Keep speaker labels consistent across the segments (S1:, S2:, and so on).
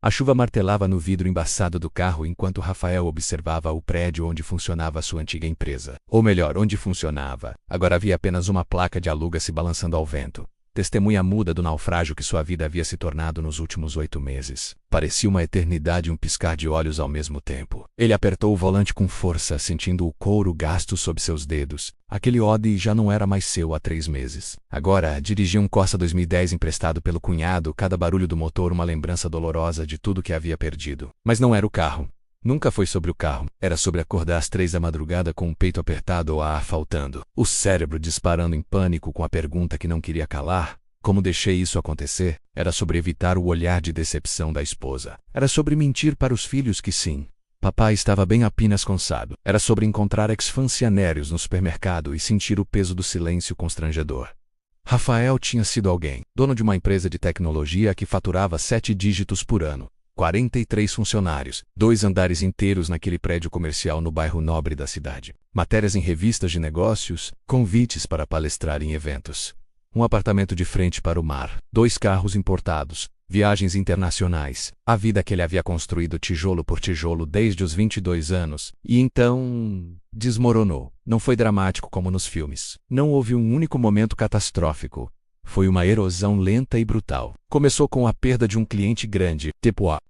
S1: A chuva martelava no vidro embaçado do carro enquanto Rafael observava o prédio onde funcionava a sua antiga empresa. Ou melhor, onde funcionava. Agora havia apenas uma placa de aluga-se balançando ao vento. Testemunha muda do naufrágio que sua vida havia se tornado nos últimos 8 meses. Parecia uma eternidade e um piscar de olhos ao mesmo tempo. Ele apertou o volante com força, sentindo o couro gasto sob seus dedos. Aquele Audi já não era mais seu há 3 meses. Agora, dirigia um Corsa 2010 emprestado pelo cunhado, cada barulho do motor uma lembrança dolorosa de tudo que havia perdido. Mas não era o carro. Nunca foi sobre o carro. Era sobre acordar às 3 da madrugada com o peito apertado ou ar faltando. O cérebro disparando em pânico com a pergunta que não queria calar. Como deixei isso acontecer? Era sobre evitar o olhar de decepção da esposa. Era sobre mentir para os filhos que sim. Papai estava bem apenas cansado. Era sobre encontrar ex-funcionários no supermercado e sentir o peso do silêncio constrangedor. Rafael tinha sido alguém, dono de uma empresa de tecnologia que faturava 7 dígitos por ano. 43 funcionários, 2 andares inteiros naquele prédio comercial no bairro nobre da cidade. Matérias em revistas de negócios, convites para palestrar em eventos. Um apartamento de frente para o mar, 2 carros importados, viagens internacionais. A vida que ele havia construído tijolo por tijolo desde os 22 anos. E então desmoronou. Não foi dramático como nos filmes. Não houve um único momento catastrófico. Foi uma erosão lenta e brutal. Começou com a perda de um cliente grande,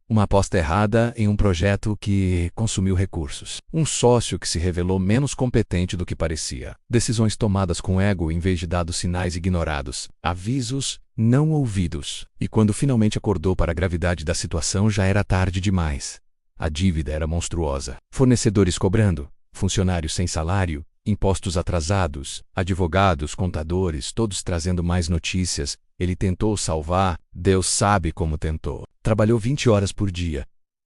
S1: uma aposta errada em um projeto que consumiu recursos. Um sócio que se revelou menos competente do que parecia. Decisões tomadas com ego em vez de dados sinais ignorados. Avisos não ouvidos. E quando finalmente acordou para a gravidade da situação, já era tarde demais. A dívida era monstruosa. Fornecedores cobrando, funcionários sem salário, impostos atrasados, advogados, contadores, todos trazendo mais notícias. Ele tentou salvar, Deus sabe como tentou. Trabalhou 20 horas por dia.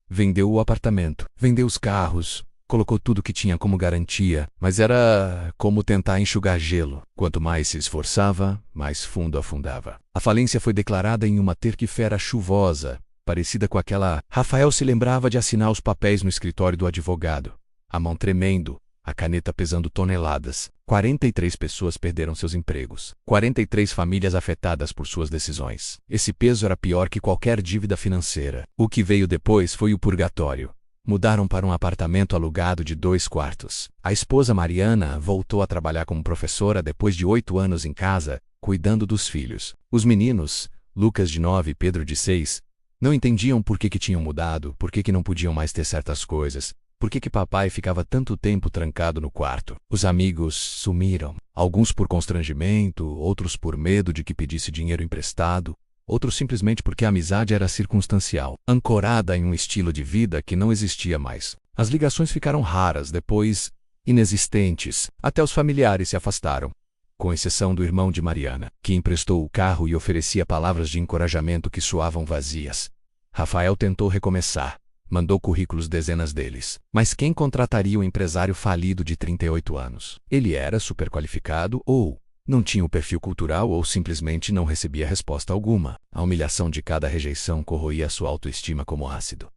S1: Vendeu o apartamento, vendeu os carros, colocou tudo que tinha como garantia, mas era como tentar enxugar gelo. Quanto mais se esforçava, mais fundo afundava. A falência foi declarada em uma terça-feira chuvosa, parecida com aquela. Rafael se lembrava de assinar os papéis no escritório do advogado. A mão tremendo. A caneta pesando toneladas. 43 pessoas perderam seus empregos. 43 famílias afetadas por suas decisões. Esse peso era pior que qualquer dívida financeira. O que veio depois foi o purgatório. Mudaram para um apartamento alugado de 2 quartos. A esposa Mariana voltou a trabalhar como professora depois de 8 anos em casa, cuidando dos filhos. Os meninos, Lucas de 9 e Pedro de 6, não entendiam por que tinham mudado, por que não podiam mais ter certas coisas. Por que papai ficava tanto tempo trancado no quarto? Os amigos sumiram. Alguns por constrangimento, outros por medo de que pedisse dinheiro emprestado, outros simplesmente porque a amizade era circunstancial, ancorada em um estilo de vida que não existia mais. As ligações ficaram raras, depois inexistentes. Até os familiares se afastaram, com exceção do irmão de Mariana, que emprestou o carro e oferecia palavras de encorajamento que soavam vazias. Rafael tentou recomeçar. Mandou currículos dezenas deles. Mas quem contrataria um empresário falido de 38 anos? Ele era superqualificado ou não tinha o perfil cultural ou simplesmente não recebia resposta alguma. A humilhação de cada rejeição corroía sua autoestima como ácido.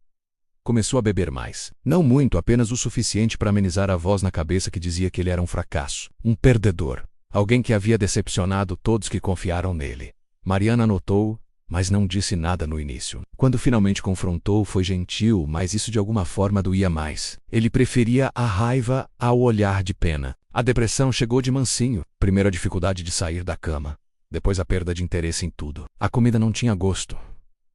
S1: Começou a beber mais. Não muito, apenas o suficiente para amenizar a voz na cabeça que dizia que ele era um fracasso, um perdedor, alguém que havia decepcionado todos que confiaram nele. Mariana notou, mas não disse nada no início. Quando finalmente confrontou, foi gentil, mas isso de alguma forma doía mais. Ele preferia a raiva ao olhar de pena. A depressão chegou de mansinho. Primeiro a dificuldade de sair da cama. Depois a perda de interesse em tudo. A comida não tinha gosto.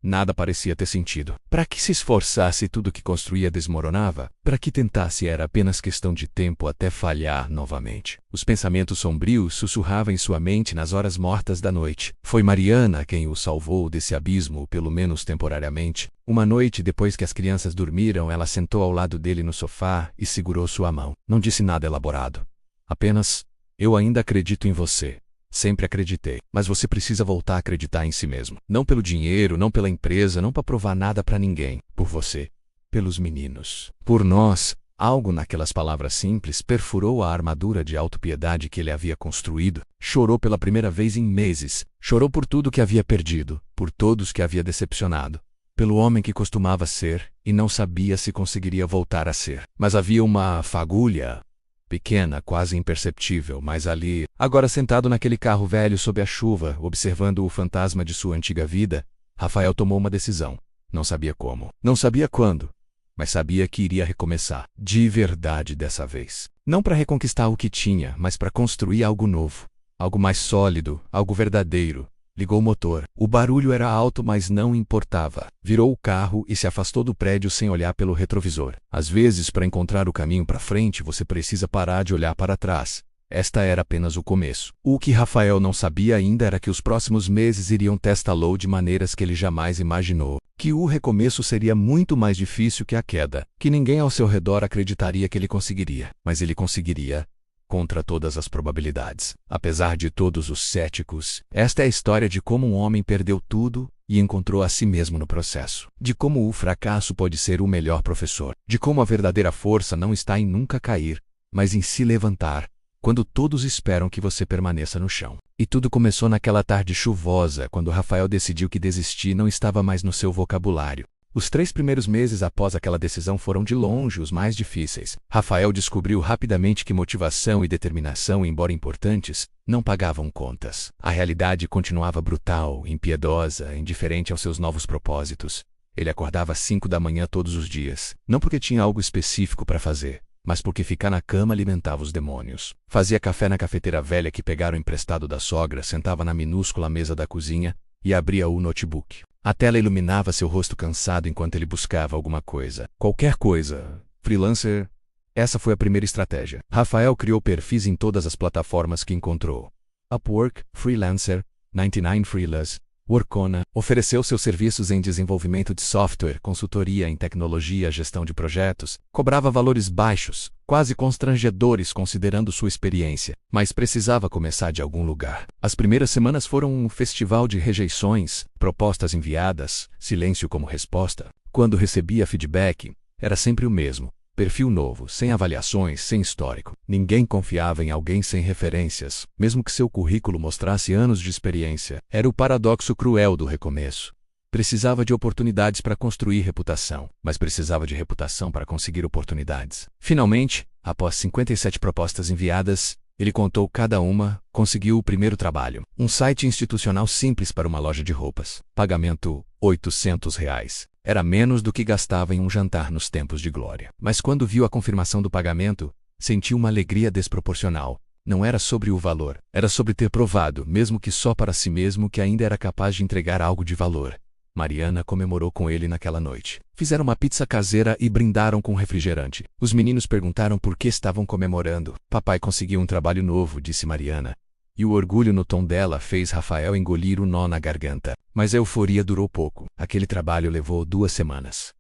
S1: Nada parecia ter sentido. Para que se esforçasse, tudo que construía desmoronava? Para que tentasse, era apenas questão de tempo até falhar novamente. Os pensamentos sombrios sussurravam em sua mente nas horas mortas da noite. Foi Mariana quem o salvou desse abismo, pelo menos temporariamente. Uma noite, depois que as crianças dormiram, ela sentou ao lado dele no sofá e segurou sua mão. Não disse nada elaborado. Apenas, eu ainda acredito em você. Sempre acreditei, mas você precisa voltar a acreditar em si mesmo. Não pelo dinheiro, não pela empresa, não para provar nada para ninguém. Por você, pelos meninos, por nós. Algo naquelas palavras simples perfurou a armadura de autopiedade que ele havia construído. Chorou pela primeira vez em meses. Chorou por tudo que havia perdido, por todos que havia decepcionado. Pelo homem que costumava ser e não sabia se conseguiria voltar a ser. Mas havia uma fagulha pequena, quase imperceptível, mas ali, agora sentado naquele carro velho sob a chuva, observando o fantasma de sua antiga vida, Rafael tomou uma decisão. Não sabia como. Não sabia quando. Mas sabia que iria recomeçar. De verdade dessa vez. Não para reconquistar o que tinha, mas para construir algo novo. Algo mais sólido, algo verdadeiro. Ligou o motor. O barulho era alto, mas não importava. Virou o carro e se afastou do prédio sem olhar pelo retrovisor. Às vezes, para encontrar o caminho para frente, você precisa parar de olhar para trás. Esta era apenas o começo. O que Rafael não sabia ainda era que os próximos meses iriam testá-lo de maneiras que ele jamais imaginou. Que o recomeço seria muito mais difícil que a queda. Que ninguém ao seu redor acreditaria que ele conseguiria. Mas ele conseguiria. Contra todas as probabilidades. Apesar de todos os céticos, esta é a história de como um homem perdeu tudo e encontrou a si mesmo no processo. De como o fracasso pode ser o melhor professor. De como a verdadeira força não está em nunca cair, mas em se levantar, quando todos esperam que você permaneça no chão. E tudo começou naquela tarde chuvosa, quando Rafael decidiu que desistir não estava mais no seu vocabulário. Os 3 primeiros meses após aquela decisão foram de longe os mais difíceis. Rafael descobriu rapidamente que motivação e determinação, embora importantes, não pagavam contas. A realidade continuava brutal, impiedosa, indiferente aos seus novos propósitos. Ele acordava às 5 da manhã todos os dias, não porque tinha algo específico para fazer, mas porque ficar na cama alimentava os demônios. Fazia café na cafeteira velha que pegaram emprestado da sogra, sentava na minúscula mesa da cozinha e abria o notebook. A tela iluminava seu rosto cansado enquanto ele buscava alguma coisa. Qualquer coisa. Freelancer. Essa foi a primeira estratégia. Rafael criou perfis em todas as plataformas que encontrou. Upwork, Freelancer, 99 Freelance, Workona. Ofereceu seus serviços em desenvolvimento de software, consultoria em tecnologia, gestão de projetos. Cobrava valores baixos, quase constrangedores considerando sua experiência, mas precisava começar de algum lugar. As primeiras semanas foram um festival de rejeições, propostas enviadas, silêncio como resposta. Quando recebia feedback, era sempre o mesmo. Perfil novo, sem avaliações, sem histórico. Ninguém confiava em alguém sem referências, mesmo que seu currículo mostrasse anos de experiência. Era o paradoxo cruel do recomeço. Precisava de oportunidades para construir reputação, mas precisava de reputação para conseguir oportunidades. Finalmente, após 57 propostas enviadas, ele contou cada uma, conseguiu o primeiro trabalho. Um site institucional simples para uma loja de roupas. Pagamento R$800. Era menos do que gastava em um jantar nos tempos de glória. Mas quando viu a confirmação do pagamento, sentiu uma alegria desproporcional. Não era sobre o valor, era sobre ter provado, mesmo que só para si mesmo, que ainda era capaz de entregar algo de valor. Mariana comemorou com ele naquela noite. Fizeram uma pizza caseira e brindaram com refrigerante. Os meninos perguntaram por que estavam comemorando. Papai conseguiu um trabalho novo, disse Mariana. E o orgulho no tom dela fez Rafael engolir o nó na garganta. Mas a euforia durou pouco. Aquele trabalho levou 2 semanas.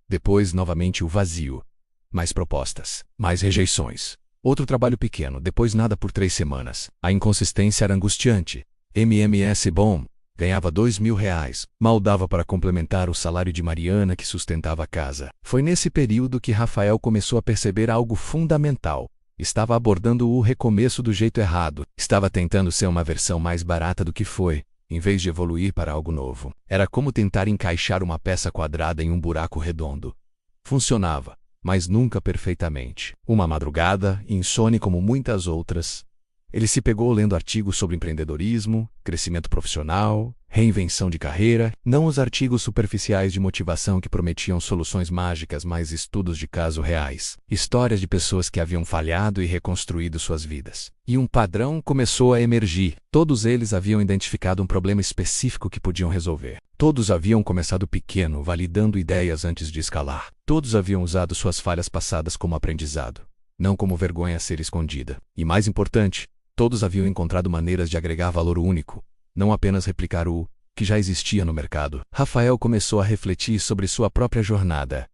S1: Depois, novamente, o vazio. Mais propostas. Mais rejeições. Outro trabalho pequeno. Depois nada por 3 semanas. A inconsistência era angustiante. MMS bom. Ganhava R$2.000. Mal dava para complementar o salário de Mariana que sustentava a casa. Foi nesse período que Rafael começou a perceber algo fundamental. Estava abordando o recomeço do jeito errado. Estava tentando ser uma versão mais barata do que foi, em vez de evoluir para algo novo. Era como tentar encaixar uma peça quadrada em um buraco redondo. Funcionava, mas nunca perfeitamente. Uma madrugada, insone como muitas outras, ele se pegou lendo artigos sobre empreendedorismo, crescimento profissional, reinvenção de carreira, não os artigos superficiais de motivação que prometiam soluções mágicas, mas estudos de caso reais. Histórias de pessoas que haviam falhado e reconstruído suas vidas. E um padrão começou a emergir. Todos eles haviam identificado um problema específico que podiam resolver. Todos haviam começado pequeno, validando ideias antes de escalar. Todos haviam usado suas falhas passadas como aprendizado, não como vergonha a ser escondida. E mais importante, todos haviam encontrado maneiras de agregar valor único, não apenas replicar o que já existia no mercado. Rafael começou a refletir sobre sua própria jornada.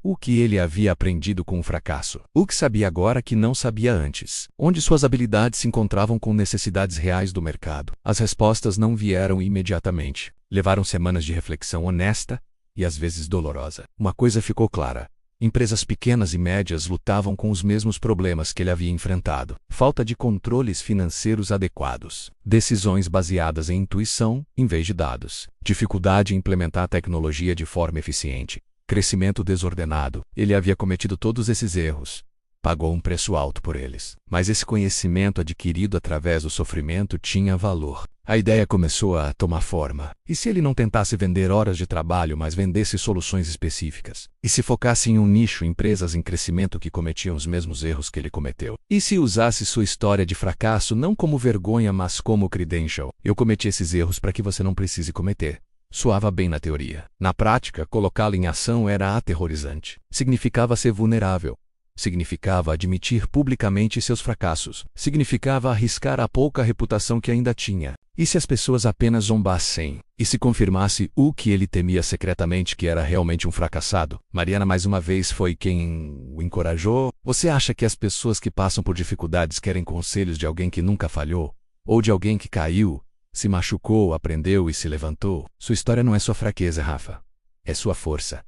S1: O que ele havia aprendido com o fracasso? O que sabia agora que não sabia antes? Onde suas habilidades se encontravam com necessidades reais do mercado? As respostas não vieram imediatamente. Levaram semanas de reflexão honesta e às vezes dolorosa. Uma coisa ficou clara. Empresas pequenas e médias lutavam com os mesmos problemas que ele havia enfrentado. Falta de controles financeiros adequados. Decisões baseadas em intuição, em vez de dados. Dificuldade em implementar a tecnologia de forma eficiente. Crescimento desordenado. Ele havia cometido todos esses erros. Pagou um preço alto por eles. Mas esse conhecimento adquirido através do sofrimento tinha valor. A ideia começou a tomar forma. E se ele não tentasse vender horas de trabalho, mas vendesse soluções específicas? E se focasse em um nicho, empresas em crescimento que cometiam os mesmos erros que ele cometeu? E se usasse sua história de fracasso não como vergonha, mas como credential? Eu cometi esses erros para que você não precise cometer. Soava bem na teoria. Na prática, colocá-lo em ação era aterrorizante. Significava ser vulnerável. Significava admitir publicamente seus fracassos. Significava arriscar a pouca reputação que ainda tinha. E se as pessoas apenas zombassem? E se confirmasse o que ele temia secretamente, que era realmente um fracassado? Mariana mais uma vez foi quem o encorajou. Você acha que as pessoas que passam por dificuldades querem conselhos de alguém que nunca falhou? Ou de alguém que caiu, se machucou, aprendeu e se levantou? Sua história não é sua fraqueza, Rafa. É sua força.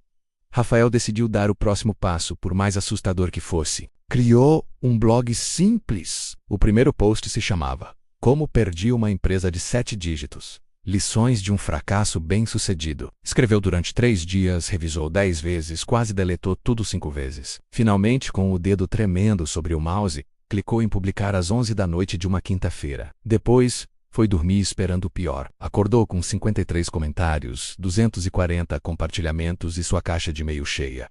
S1: Rafael decidiu dar o próximo passo, por mais assustador que fosse. Criou um blog simples. O primeiro post se chamava Como Perdi uma Empresa de 7 Dígitos. Lições de um fracasso bem-sucedido. Escreveu durante 3 dias, revisou 10 vezes, quase deletou tudo 5 vezes. Finalmente, com o dedo tremendo sobre o mouse, clicou em publicar às 11 da noite de uma quinta-feira. Depois, foi dormir esperando o pior. Acordou com 53 comentários, 240 compartilhamentos e sua caixa de e-mail cheia.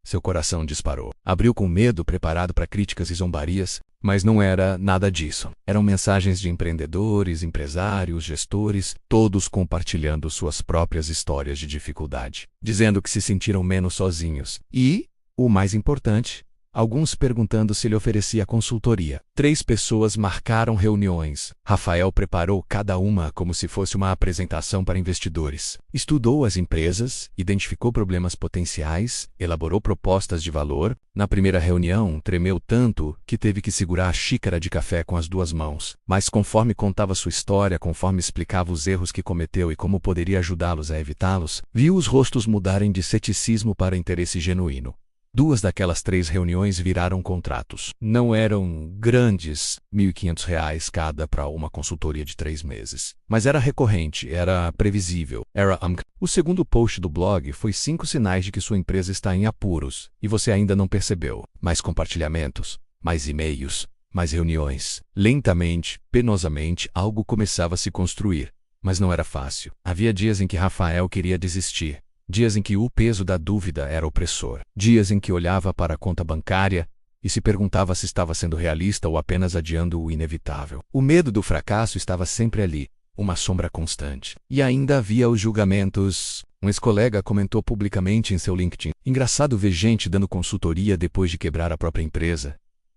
S1: Seu coração disparou. Abriu com medo, preparado para críticas e zombarias, mas não era nada disso. Eram mensagens de empreendedores, empresários, gestores, todos compartilhando suas próprias histórias de dificuldade, dizendo que se sentiram menos sozinhos. E, o mais importante, alguns perguntando se ele oferecia consultoria. 3 pessoas marcaram reuniões. Rafael preparou cada uma como se fosse uma apresentação para investidores. Estudou as empresas, identificou problemas potenciais, elaborou propostas de valor. Na primeira reunião, tremeu tanto que teve que segurar a xícara de café com as 2 mãos. Mas conforme contava sua história, conforme explicava os erros que cometeu e como poderia ajudá-los a evitá-los, viu os rostos mudarem de ceticismo para interesse genuíno. 2 daquelas 3 reuniões viraram contratos. Não eram grandes, R$ 1.500 cada para uma consultoria de 3 meses. Mas era recorrente, era previsível, era O segundo post do blog foi 5 sinais de que sua empresa está em apuros, e você ainda não percebeu. Mais compartilhamentos, mais e-mails, mais reuniões. Lentamente, penosamente, algo começava a se construir. Mas não era fácil. Havia dias em que Rafael queria desistir. Dias em que o peso da dúvida era opressor. Dias em que olhava para a conta bancária e se perguntava se estava sendo realista ou apenas adiando o inevitável. O medo do fracasso estava sempre ali, uma sombra constante. E ainda havia os julgamentos. Um ex-colega comentou publicamente em seu LinkedIn: engraçado ver gente dando consultoria depois de quebrar a própria empresa.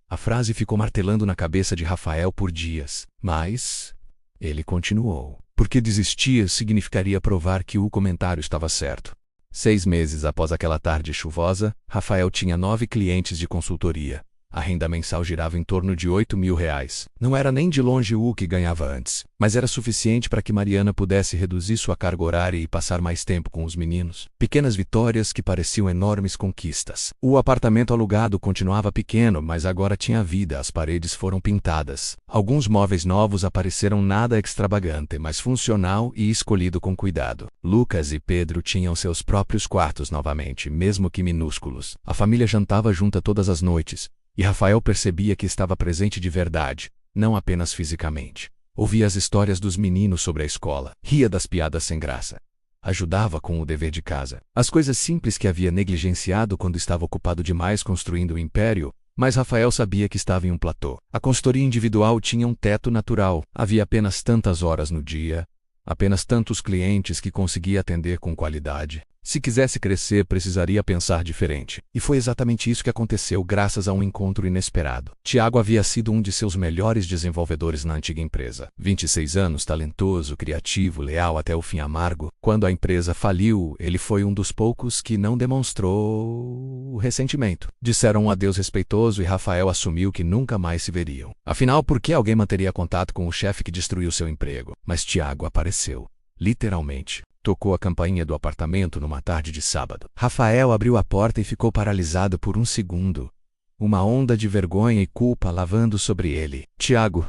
S1: A frase ficou martelando na cabeça de Rafael por dias. Mas ele continuou. Porque desistir significaria provar que o comentário estava certo. 6 meses após aquela tarde chuvosa, Rafael tinha 9 clientes de consultoria. A renda mensal girava em torno de R$ 8.000. Não era nem de longe o que ganhava antes, mas era suficiente para que Mariana pudesse reduzir sua carga horária e passar mais tempo com os meninos. Pequenas vitórias que pareciam enormes conquistas. O apartamento alugado continuava pequeno, mas agora tinha vida, as paredes foram pintadas. Alguns móveis novos apareceram, nada extravagante, mas funcional e escolhido com cuidado. Lucas e Pedro tinham seus próprios quartos novamente, mesmo que minúsculos. A família jantava junta todas as noites. E Rafael percebia que estava presente de verdade, não apenas fisicamente. Ouvia as histórias dos meninos sobre a escola, ria das piadas sem graça. Ajudava com o dever de casa. As coisas simples que havia negligenciado quando estava ocupado demais construindo o império, mas Rafael sabia que estava em um platô. A consultoria individual tinha um teto natural. Havia apenas tantas horas no dia, apenas tantos clientes que conseguia atender com qualidade. Se quisesse crescer, precisaria pensar diferente. E foi exatamente isso que aconteceu graças a um encontro inesperado. Tiago havia sido um de seus melhores desenvolvedores na antiga empresa. 26 anos, talentoso, criativo, leal até o fim amargo. Quando a empresa faliu, ele foi um dos poucos que não demonstrou ressentimento. Disseram um adeus respeitoso e Rafael assumiu que nunca mais se veriam. Afinal, por que alguém manteria contato com o chefe que destruiu seu emprego? Mas Tiago apareceu. Literalmente. Tocou a campainha do apartamento numa tarde de sábado. Rafael abriu a porta e ficou paralisado por um segundo. Uma onda de vergonha e culpa lavando sobre ele. Tiago,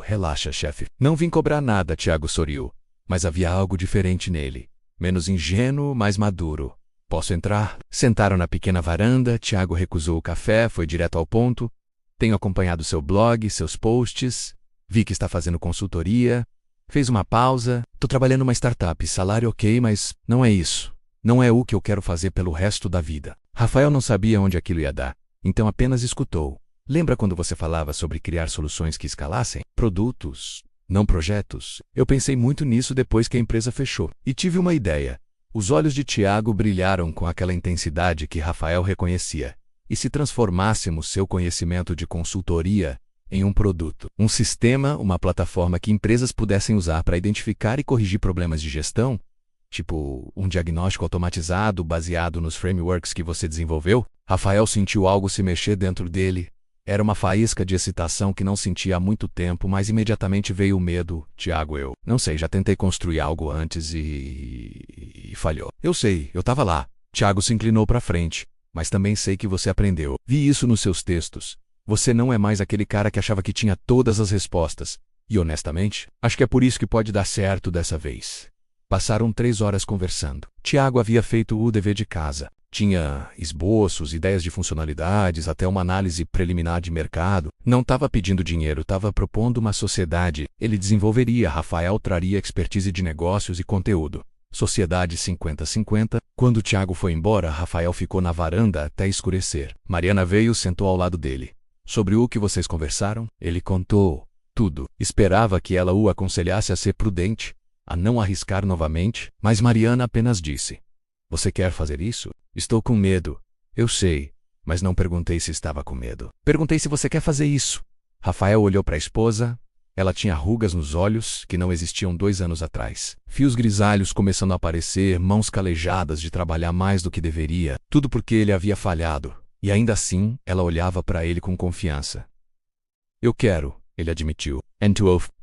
S1: relaxa, chefe. Não vim cobrar nada, Tiago sorriu. Mas havia algo diferente nele. Menos ingênuo, mais maduro. Posso entrar? Sentaram na pequena varanda, Tiago recusou o café, foi direto ao ponto. 'Tenho acompanhado seu blog, seus posts. Vi que está fazendo consultoria. 'Qual é a sua dor?' 'Não Fez uma pausa. Tô trabalhando numa startup, salário ok, mas não é isso. Não é o que eu quero fazer pelo resto da vida. Rafael não sabia onde aquilo ia dar, então apenas escutou. Lembra quando você falava sobre criar soluções que escalassem? Produtos, não projetos. Eu pensei muito nisso depois que a empresa fechou. E tive uma ideia. Os olhos de Tiago brilharam com aquela intensidade que Rafael reconhecia. E se transformássemos seu conhecimento de consultoria em um produto, um sistema, uma plataforma que empresas pudessem usar para identificar e corrigir problemas de gestão, tipo um diagnóstico automatizado baseado nos frameworks que você desenvolveu? Rafael sentiu algo se mexer dentro dele. Era uma faísca de excitação que não sentia há muito tempo, mas imediatamente veio o medo. Tiago, eu não sei, já tentei construir algo antes e falhou. Eu sei, eu estava lá. Tiago se inclinou para frente. Mas também sei que você aprendeu. Vi isso nos seus textos. Você não é mais aquele cara que achava que tinha todas as respostas. E honestamente, acho que é por isso que pode dar certo dessa vez. Passaram 3 horas conversando. Tiago havia feito o dever de casa. Tinha esboços, ideias de funcionalidades, até uma análise preliminar de mercado. Não estava pedindo dinheiro, estava propondo uma sociedade. Ele desenvolveria, Rafael traria expertise de negócios e conteúdo. Sociedade 50-50. Quando Tiago foi embora, Rafael ficou na varanda até escurecer. Mariana veio e sentou ao lado dele. Sobre o que vocês conversaram? Ele contou tudo. Esperava que ela o aconselhasse a ser prudente, a não arriscar novamente, mas Mariana apenas disse: Você quer fazer isso? Estou com medo. Eu sei, mas não perguntei se estava com medo. Perguntei se você quer fazer isso. Rafael olhou para a esposa. Ela tinha rugas nos olhos que não existiam 2 anos atrás. Fios grisalhos começando a aparecer, mãos calejadas de trabalhar mais do que deveria. Tudo porque ele havia falhado. E ainda assim, ela olhava para ele com confiança. Eu quero, ele admitiu.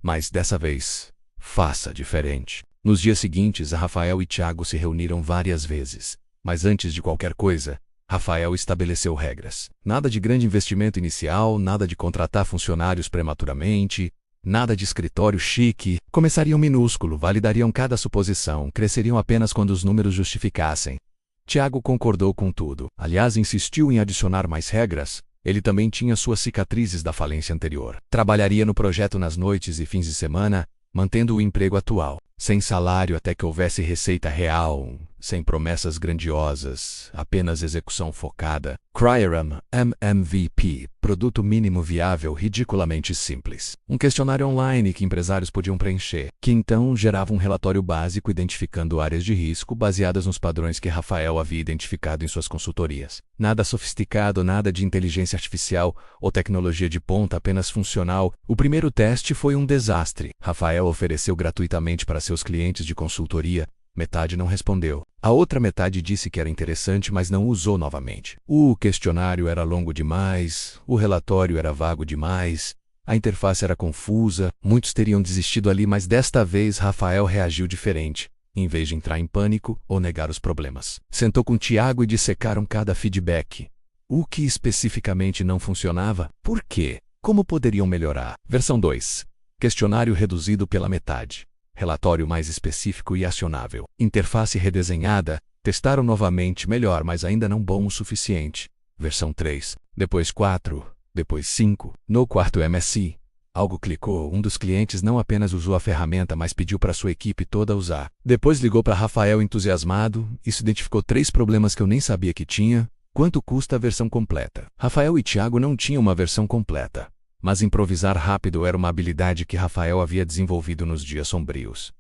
S1: Mas dessa vez, faça diferente. Nos dias seguintes, Rafael e Tiago se reuniram várias vezes. Mas antes de qualquer coisa, Rafael estabeleceu regras. Nada de grande investimento inicial, nada de contratar funcionários prematuramente, nada de escritório chique. Começariam minúsculo, validariam cada suposição, cresceriam apenas quando os números justificassem. Tiago concordou com tudo. Aliás, insistiu em adicionar mais regras. Ele também tinha suas cicatrizes da falência anterior. Trabalharia no projeto nas noites e fins de semana, mantendo o emprego atual, sem salário até que houvesse receita real, sem promessas grandiosas, apenas execução focada. CRIAM, MVP, produto mínimo viável ridiculamente simples. Um questionário online que empresários podiam preencher, que então gerava um relatório básico identificando áreas de risco baseadas nos padrões que Rafael havia identificado em suas consultorias. Nada sofisticado, nada de inteligência artificial ou tecnologia de ponta, apenas funcional. O primeiro teste foi um desastre. Rafael ofereceu gratuitamente para seus clientes de consultoria. Metade não respondeu. A outra metade disse que era interessante, mas não usou novamente. O questionário era longo demais, o relatório era vago demais, a interface era confusa, muitos teriam desistido ali, mas desta vez Rafael reagiu diferente. Em vez de entrar em pânico ou negar os problemas, sentou com Tiago e dissecaram cada feedback. O que especificamente não funcionava? Por quê? Como poderiam melhorar? Versão 2. Questionário reduzido pela metade. Relatório mais específico e acionável. Interface redesenhada. Testaram novamente, melhor, mas ainda não bom o suficiente. Versão 3. Depois 4. Depois 5. No quarto MSI. Algo clicou. Um dos clientes não apenas usou a ferramenta, mas pediu para sua equipe toda usar. Depois ligou para Rafael entusiasmado. Isso identificou 3 problemas que eu nem sabia que tinha. Quanto custa a versão completa? Rafael e Tiago não tinham uma versão completa. Mas improvisar rápido era uma habilidade que Rafael havia desenvolvido nos dias sombrios.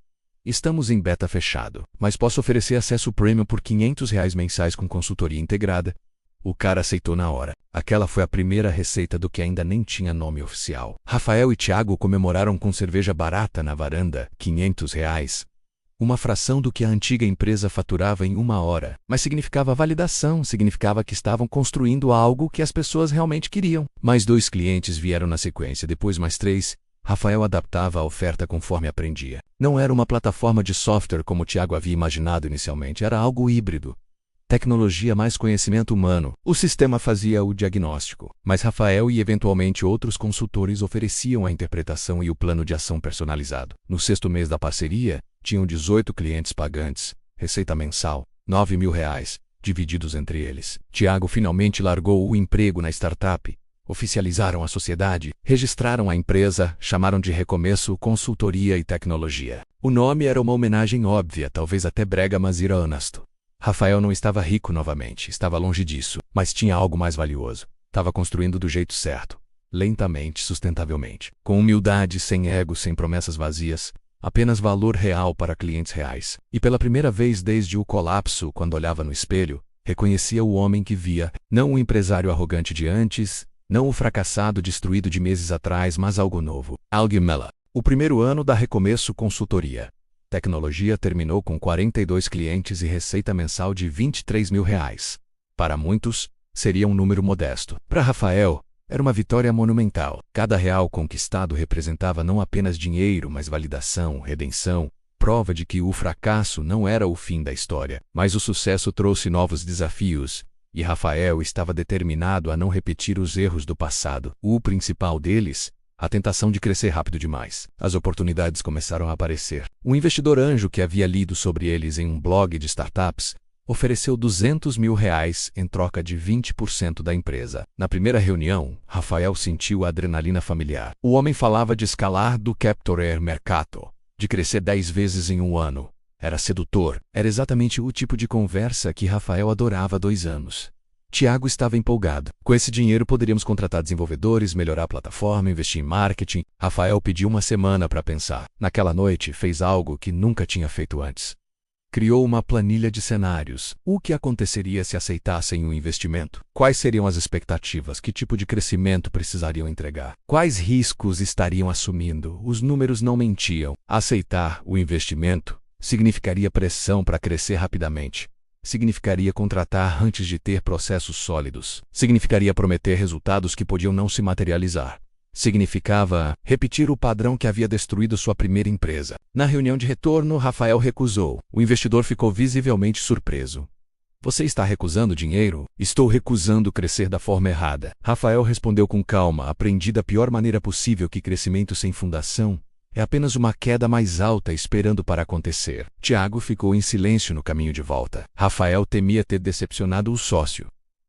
S1: Estamos em beta fechado, mas posso oferecer acesso premium por R$ 500 mensais com consultoria integrada. O cara aceitou na hora. Aquela foi a primeira receita do que ainda nem tinha nome oficial. Rafael e Tiago comemoraram com cerveja barata na varanda, R$ 500. Uma fração do que a antiga empresa faturava em 1 hora. Mas significava validação, significava que estavam construindo algo que as pessoas realmente queriam. Mais 2 clientes vieram na sequência, depois mais 3. Rafael adaptava a oferta conforme aprendia. Não era uma plataforma de software como Tiago havia imaginado inicialmente, era algo híbrido. Tecnologia mais conhecimento humano. O sistema fazia o diagnóstico, mas Rafael e eventualmente outros consultores ofereciam a interpretação e o plano de ação personalizado. No 6º mês da parceria, tinham 18 clientes pagantes, receita mensal, R$ 9.000, divididos entre eles. Tiago finalmente largou o emprego na startup, Oficializaram a sociedade, registraram a empresa, chamaram de Recomeço Consultoria e Tecnologia. O nome era uma homenagem óbvia, talvez até brega, mas era honesto. Rafael não estava rico novamente, estava longe disso, mas tinha algo mais valioso. Estava construindo do jeito certo, lentamente, sustentavelmente, com humildade, sem ego, sem promessas vazias, apenas valor real para clientes reais. E pela primeira vez desde o colapso, quando olhava no espelho, reconhecia o homem que via, não o empresário arrogante de antes, não o fracassado destruído de meses atrás, mas algo novo. Alguimela. O primeiro ano da Recomeço Consultoria. Tecnologia terminou com 42 clientes e receita mensal de R$23 mil. Para muitos, seria um número modesto. Para Rafael, era uma vitória monumental. Cada real conquistado representava não apenas dinheiro, mas validação, redenção, prova de que o fracasso não era o fim da história. Mas o sucesso trouxe novos desafios, e Rafael estava determinado a não repetir os erros do passado. O principal deles, a tentação de crescer rápido demais. As oportunidades começaram a aparecer. Um investidor anjo que havia lido sobre eles em um blog de startups ofereceu R$200 mil em troca de 20% da empresa. Na primeira reunião, Rafael sentiu a adrenalina familiar. O homem falava de escalar do capture mercato, de crescer 10 vezes em um ano. Era sedutor. Era exatamente o tipo de conversa que Rafael adorava há 2 anos. Tiago estava empolgado. Com esse dinheiro poderíamos contratar desenvolvedores, melhorar a plataforma, investir em marketing. Rafael pediu uma semana para pensar. Naquela noite, fez algo que nunca tinha feito antes. Criou uma planilha de cenários. O que aconteceria se aceitassem o investimento? Quais seriam as expectativas? Que tipo de crescimento precisariam entregar? Quais riscos estariam assumindo? Os números não mentiam. Aceitar o investimento significaria pressão para crescer rapidamente. Significaria contratar antes de ter processos sólidos. Significaria prometer resultados que podiam não se materializar. Significava repetir o padrão que havia destruído sua primeira empresa. Na reunião de retorno, Rafael recusou. O investidor ficou visivelmente surpreso. Você está recusando dinheiro? Estou recusando crescer da forma errada. Rafael respondeu com calma, aprendi da pior maneira possível que crescimento sem fundação é apenas uma queda mais alta esperando para acontecer. Tiago ficou em silêncio no caminho de volta. Rafael temia ter decepcionado o sócio.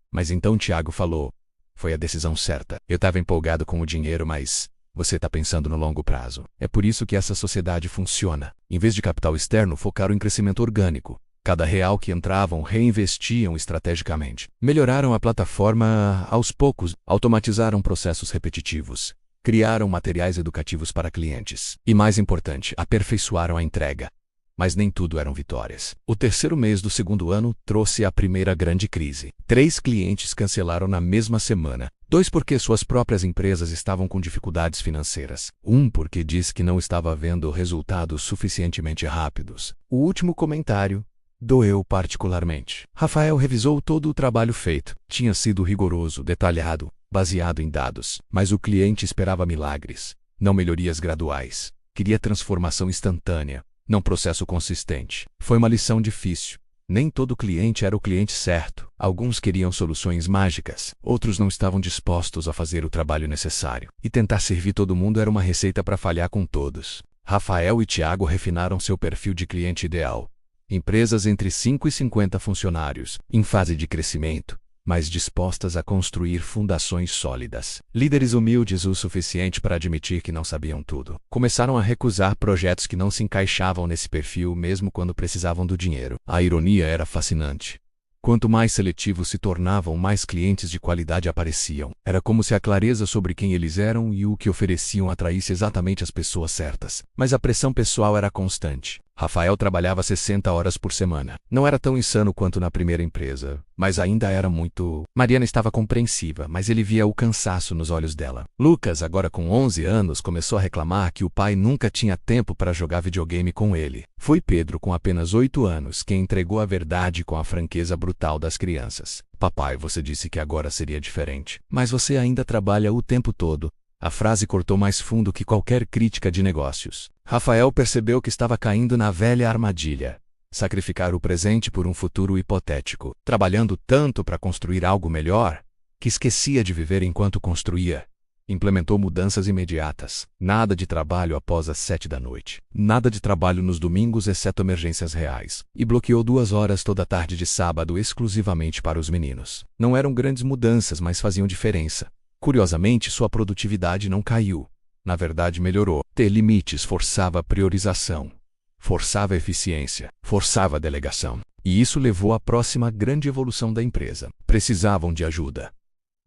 S1: Mas então Tiago falou. Foi a decisão certa. Eu estava empolgado com o dinheiro, mas você está pensando no longo prazo. É por isso que essa sociedade funciona. Em vez de capital externo, focaram em crescimento orgânico. Cada real que entravam, reinvestiam estrategicamente. Melhoraram a plataforma aos poucos, automatizaram processos repetitivos. Criaram materiais educativos para clientes. E mais importante, aperfeiçoaram a entrega. Mas nem tudo eram vitórias. O terceiro mês do segundo ano trouxe a primeira grande crise. 3 clientes cancelaram na mesma semana. 2 porque suas próprias empresas estavam com dificuldades financeiras. 1 porque disse que não estava vendo resultados suficientemente rápidos. O último comentário doeu particularmente. Rafael revisou todo o trabalho feito. Tinha sido rigoroso, detalhado, baseado em dados. Mas o cliente esperava milagres, não melhorias graduais. Queria transformação instantânea, não processo consistente. Foi uma lição difícil. Nem todo cliente era o cliente certo. Alguns queriam soluções mágicas, outros não estavam dispostos a fazer o trabalho necessário. E tentar servir todo mundo era uma receita para falhar com todos. Rafael e Tiago refinaram seu perfil de cliente ideal. Empresas entre 5 e 50 funcionários, em fase de crescimento, mas dispostas a construir fundações sólidas. Líderes humildes o suficiente para admitir que não sabiam tudo. Começaram a recusar projetos que não se encaixavam nesse perfil mesmo quando precisavam do dinheiro. A ironia era fascinante. Quanto mais seletivos se tornavam, mais clientes de qualidade apareciam. Era como se a clareza sobre quem eles eram e o que ofereciam atraísse exatamente as pessoas certas. Mas a pressão pessoal era constante. Rafael trabalhava 60 horas por semana. Não era tão insano quanto na primeira empresa, mas ainda era muito... Mariana estava compreensiva, mas ele via o cansaço nos olhos dela. Lucas, agora com 11 anos, começou a reclamar que o pai nunca tinha tempo para jogar videogame com ele. Foi Pedro, com apenas 8 anos, quem entregou a verdade com a franqueza brutal das crianças. Papai, você disse que agora seria diferente. Mas você ainda trabalha o tempo todo. A frase cortou mais fundo que qualquer crítica de negócios. Rafael percebeu que estava caindo na velha armadilha. Sacrificar o presente por um futuro hipotético, trabalhando tanto para construir algo melhor, que esquecia de viver enquanto construía. Implementou mudanças imediatas. Nada de trabalho após as 7 da noite. Nada de trabalho nos domingos, exceto emergências reais. E bloqueou 2 horas toda tarde de sábado exclusivamente para os meninos. Não eram grandes mudanças, mas faziam diferença. Curiosamente, sua produtividade não caiu. Na verdade, melhorou. Ter limites forçava a priorização, forçava a eficiência, forçava a delegação. E isso levou à próxima grande evolução da empresa. Precisavam de ajuda.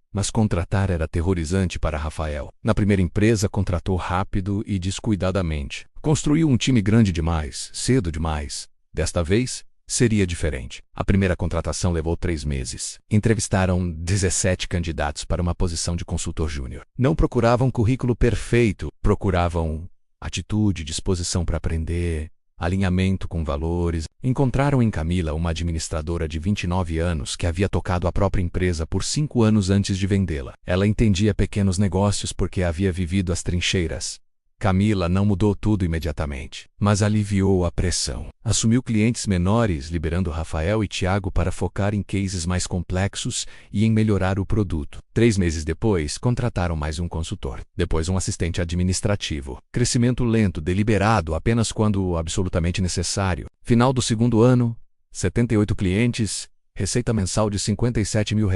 S1: Mas contratar era aterrorizante para Rafael. Na primeira empresa, contratou rápido e descuidadamente. Construiu um time grande demais, cedo demais. Desta vez, seria diferente. A primeira contratação levou 3 meses. Entrevistaram 17 candidatos para uma posição de consultor júnior. Não procuravam currículo perfeito, procuravam atitude, disposição para aprender, alinhamento com valores. Encontraram em Camila uma administradora de 29 anos que havia tocado a própria empresa por 5 anos antes de vendê-la. Ela entendia pequenos negócios porque havia vivido as trincheiras. Camila não mudou tudo imediatamente, mas aliviou a pressão. Assumiu clientes menores, liberando Rafael e Tiago para focar em cases mais complexos e em melhorar o produto. 3 meses depois, contrataram mais um consultor, depois um assistente administrativo. Crescimento lento, deliberado, apenas quando absolutamente necessário. Final do 2º ano, 78 clientes, receita mensal de R$57 mil,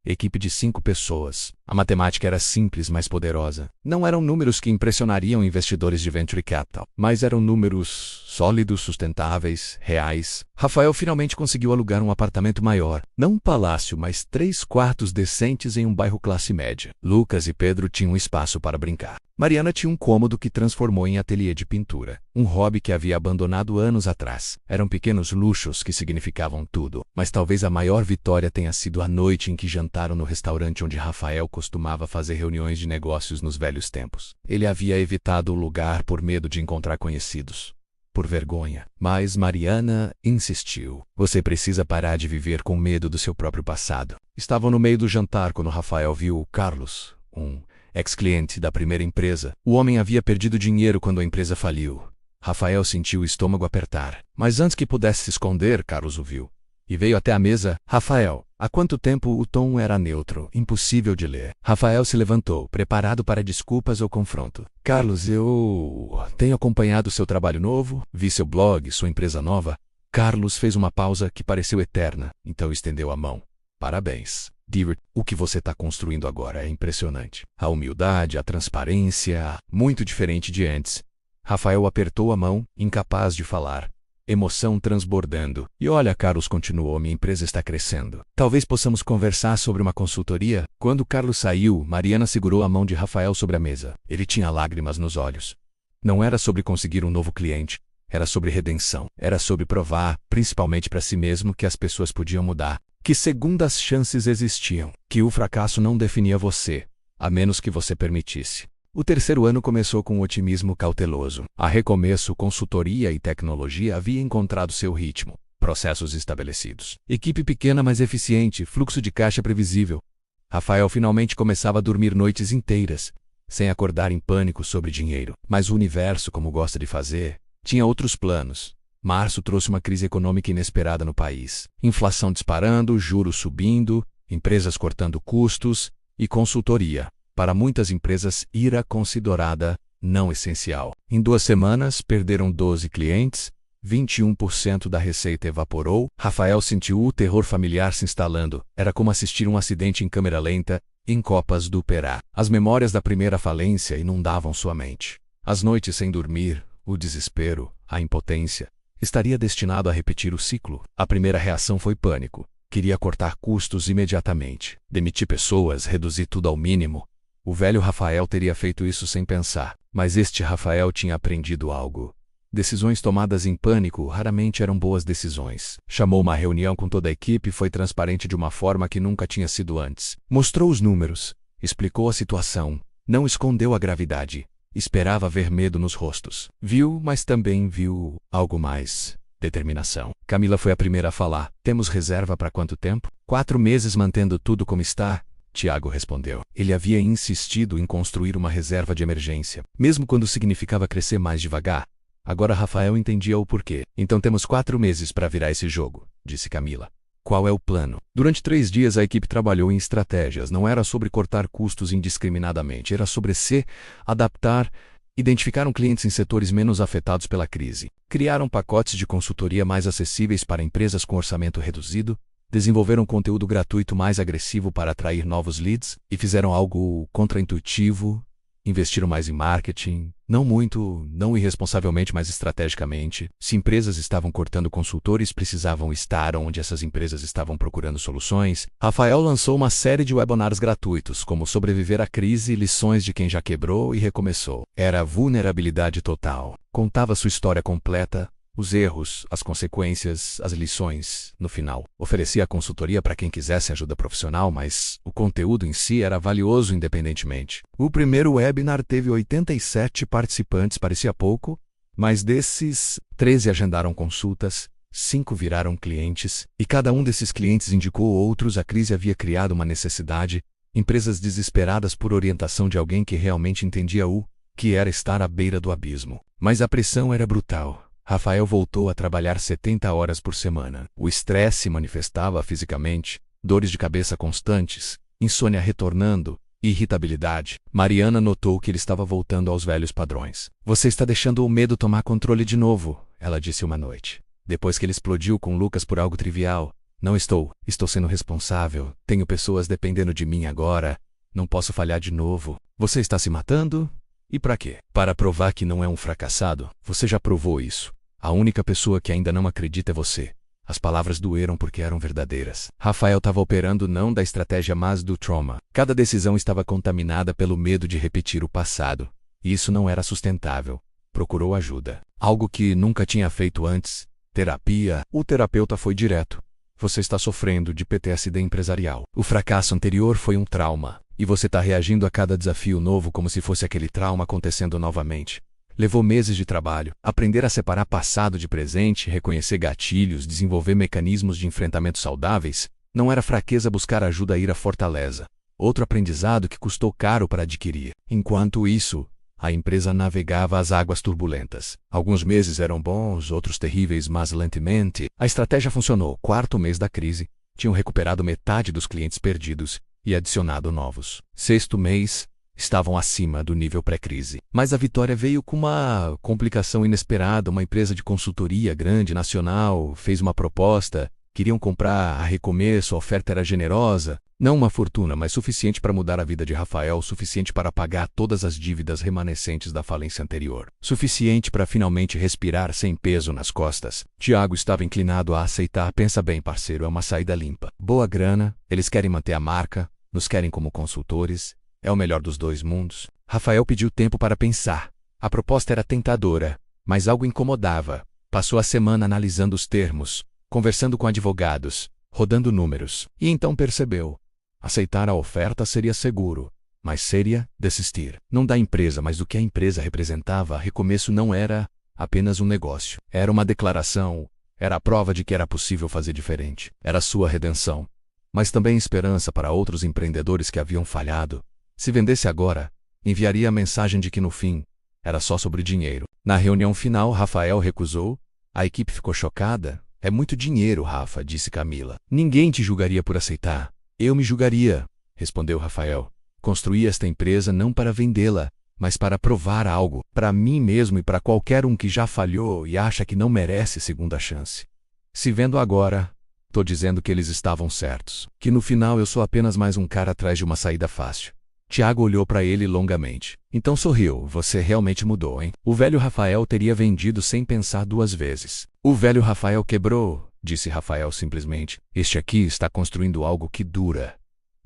S1: equipe de 5 pessoas. A matemática era simples, mas poderosa. Não eram números que impressionariam investidores de venture capital, mas eram números sólidos, sustentáveis, reais. Rafael finalmente conseguiu alugar um apartamento maior. Não um palácio, mas 3 quartos decentes em um bairro classe média. Lucas e Pedro tinham espaço para brincar. Mariana tinha um cômodo que transformou em ateliê de pintura, um hobby que havia abandonado anos atrás. Eram pequenos luxos que significavam tudo, mas talvez a maior vitória tenha sido a noite em que jantaram no restaurante onde Rafael costumava fazer reuniões de negócios nos velhos tempos. Ele havia evitado o lugar por medo de encontrar conhecidos, por vergonha. Mas Mariana insistiu. Você precisa parar de viver com medo do seu próprio passado. Estavam no meio do jantar quando Rafael viu Carlos, um ex-cliente da primeira empresa. O homem havia perdido dinheiro quando a empresa faliu. Rafael sentiu o estômago apertar. Mas antes que pudesse se esconder, Carlos o viu e veio até a mesa. Rafael. Há quanto tempo? O tom era neutro, impossível de ler. Rafael se levantou, preparado para desculpas ou confronto. Carlos, eu tenho acompanhado seu trabalho novo, vi seu blog, sua empresa nova. Carlos fez uma pausa que pareceu eterna, então estendeu a mão. Parabéns. Divert, o que você está construindo agora é impressionante. A humildade, a transparência, muito diferente de antes. Rafael apertou a mão, incapaz de falar. Emoção transbordando. E olha, Carlos continuou, minha empresa está crescendo. Talvez possamos conversar sobre uma consultoria? Quando Carlos saiu, Mariana segurou a mão de Rafael sobre a mesa. Ele tinha lágrimas nos olhos. Não era sobre conseguir um novo cliente. Era sobre redenção. Era sobre provar, principalmente para si mesmo, que as pessoas podiam mudar. Que segundas chances existiam. Que o fracasso não definia você, a menos que você permitisse. O 3º ano começou com um otimismo cauteloso. A recomeço, consultoria e tecnologia havia encontrado seu ritmo. Processos estabelecidos. Equipe pequena, mas eficiente. Fluxo de caixa previsível. Rafael finalmente começava a dormir noites inteiras, sem acordar em pânico sobre dinheiro. Mas o universo, como gosta de fazer, tinha outros planos. Março trouxe uma crise econômica inesperada no país. Inflação disparando, juros subindo, empresas cortando custos e consultoria. Para muitas empresas, era considerada não essencial. Em 2 semanas, perderam 12 clientes, 21% da receita evaporou. Rafael sentiu o terror familiar se instalando. Era como assistir um acidente em câmera lenta, em Copas do Perá. As memórias da primeira falência inundavam sua mente. As noites sem dormir, o desespero, a impotência. Estaria destinado a repetir o ciclo. A primeira reação foi pânico. Queria cortar custos imediatamente. Demitir pessoas, reduzir tudo ao mínimo. O velho Rafael teria feito isso sem pensar, mas este Rafael tinha aprendido algo. Decisões tomadas em pânico raramente eram boas decisões. Chamou uma reunião com toda a equipe e foi transparente de uma forma que nunca tinha sido antes. Mostrou os números, explicou a situação, não escondeu a gravidade. Esperava ver medo nos rostos. Viu, mas também viu algo mais. Determinação. Camila foi a primeira a falar. Temos reserva para quanto tempo? 4 meses mantendo tudo como está. Tiago respondeu. Ele havia insistido em construir uma reserva de emergência, mesmo quando significava crescer mais devagar. Agora Rafael entendia o porquê. Então temos 4 meses para virar esse jogo, disse Camila. Qual é o plano? Durante 3 dias a equipe trabalhou em estratégias. Não era sobre cortar custos indiscriminadamente, era sobre se adaptar. Identificaram clientes em setores menos afetados pela crise. Criaram pacotes de consultoria mais acessíveis para empresas com orçamento reduzido. desenvolveram conteúdo gratuito mais agressivo para atrair novos leads e fizeram algo contraintuitivo. Investiram mais em marketing, não muito, não irresponsavelmente, mas estrategicamente. Se empresas estavam cortando consultores, precisavam estar onde essas empresas estavam procurando soluções. Rafael lançou uma série de webinars gratuitos, como Sobreviver à Crise, Lições de Quem Já Quebrou e Recomeçou. Era vulnerabilidade total. Contava sua história completa, os erros, as consequências, as lições. No final, oferecia consultoria para quem quisesse ajuda profissional, mas o conteúdo em si era valioso independentemente. O primeiro webinar teve 87 participantes, parecia pouco, mas desses, 13 agendaram consultas, 5 viraram clientes, e cada um desses clientes indicou outros. A crise havia criado uma necessidade, empresas desesperadas por orientação de alguém que realmente entendia o que era estar à beira do abismo. Mas a pressão era brutal. Rafael voltou a trabalhar 70 horas por semana. O estresse se manifestava fisicamente, dores de cabeça constantes, insônia retornando, irritabilidade. Mariana notou que ele estava voltando aos velhos padrões. Você está deixando o medo tomar controle de novo, ela disse uma noite. Depois que ele explodiu com Lucas por algo trivial. Não estou sendo responsável. Tenho pessoas dependendo de mim agora. Não posso falhar de novo. Você está se matando? E para quê? Para provar que não é um fracassado. Você já provou isso. A única pessoa que ainda não acredita é você. As palavras doeram porque eram verdadeiras. Rafael estava operando não da estratégia, mas do trauma. Cada decisão estava contaminada pelo medo de repetir o passado. E isso não era sustentável. Procurou ajuda. Algo que nunca tinha feito antes. Terapia. O terapeuta foi direto. Você está sofrendo de PTSD empresarial. O fracasso anterior foi um trauma. E você está reagindo a cada desafio novo como se fosse aquele trauma acontecendo novamente. Levou meses de trabalho, aprender a separar passado de presente, reconhecer gatilhos, desenvolver mecanismos de enfrentamento saudáveis. Não era fraqueza buscar ajuda, ir à fortaleza. Outro aprendizado que custou caro para adquirir. Enquanto isso, a empresa navegava as águas turbulentas. Alguns meses eram bons, outros terríveis, mas lentamente. A estratégia funcionou. Quarto mês da crise, tinham recuperado metade dos clientes perdidos e adicionado novos. Sexto mês, estavam acima do nível pré-crise. Mas a vitória veio com uma complicação inesperada. Uma empresa de consultoria grande, nacional, fez uma proposta. Queriam comprar a recomeço, a oferta era generosa. Não uma fortuna, mas suficiente para mudar a vida de Rafael, suficiente para pagar todas as dívidas remanescentes da falência anterior. Suficiente para finalmente respirar sem peso nas costas. Tiago estava inclinado a aceitar. Pensa bem, parceiro, é uma saída limpa. Boa grana, eles querem manter a marca, nos querem como consultores. É o melhor dos dois mundos. Rafael pediu tempo para pensar. A proposta era tentadora, mas algo incomodava. Passou a semana analisando os termos, conversando com advogados, rodando números. E então percebeu. Aceitar a oferta seria seguro, mas seria desistir. Não da empresa, mas do que a empresa representava. Recomeço não era apenas um negócio. Era uma declaração. Era a prova de que era possível fazer diferente. Era sua redenção. Mas também esperança para outros empreendedores que haviam falhado. Se vendesse agora, enviaria a mensagem de que no fim, era só sobre dinheiro. Na reunião final, Rafael recusou. A equipe ficou chocada. É muito dinheiro, Rafa, disse Camila. Ninguém te julgaria por aceitar. Eu me julgaria, respondeu Rafael. Construí esta empresa não para vendê-la, mas para provar algo, para mim mesmo e para qualquer um que já falhou e acha que não merece segunda chance. Se vendo agora, tô dizendo que eles estavam certos. Que no final eu sou apenas mais um cara atrás de uma saída fácil. Tiago olhou para ele longamente. Então sorriu. Você realmente mudou, hein? O velho Rafael teria vendido sem pensar duas vezes. O velho Rafael quebrou, disse Rafael simplesmente. Este aqui está construindo algo que dura.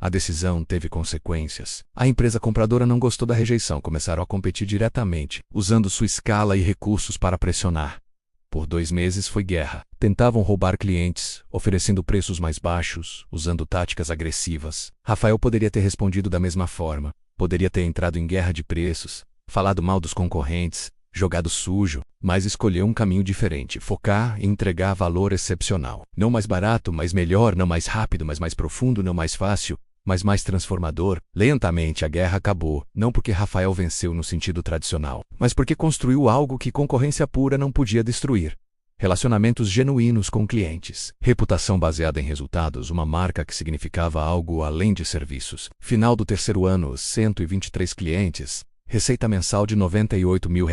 S1: A decisão teve consequências. A empresa compradora não gostou da rejeição. Começaram a competir diretamente, usando sua escala e recursos para pressionar. Por 2 meses foi guerra. Tentavam roubar clientes, oferecendo preços mais baixos, usando táticas agressivas. Rafael poderia ter respondido da mesma forma. Poderia ter entrado em guerra de preços, falado mal dos concorrentes, jogado sujo, mas escolheu um caminho diferente. Focar e entregar valor excepcional. Não mais barato, mas melhor. Não mais rápido, mas mais profundo. Não mais fácil, mas mais transformador. Lentamente a guerra acabou, não porque Rafael venceu no sentido tradicional, mas porque construiu algo que concorrência pura não podia destruir. Relacionamentos genuínos com clientes. Reputação baseada em resultados, uma marca que significava algo além de serviços. Final do 3º ano, 123 clientes, receita mensal de R$ 98 mil,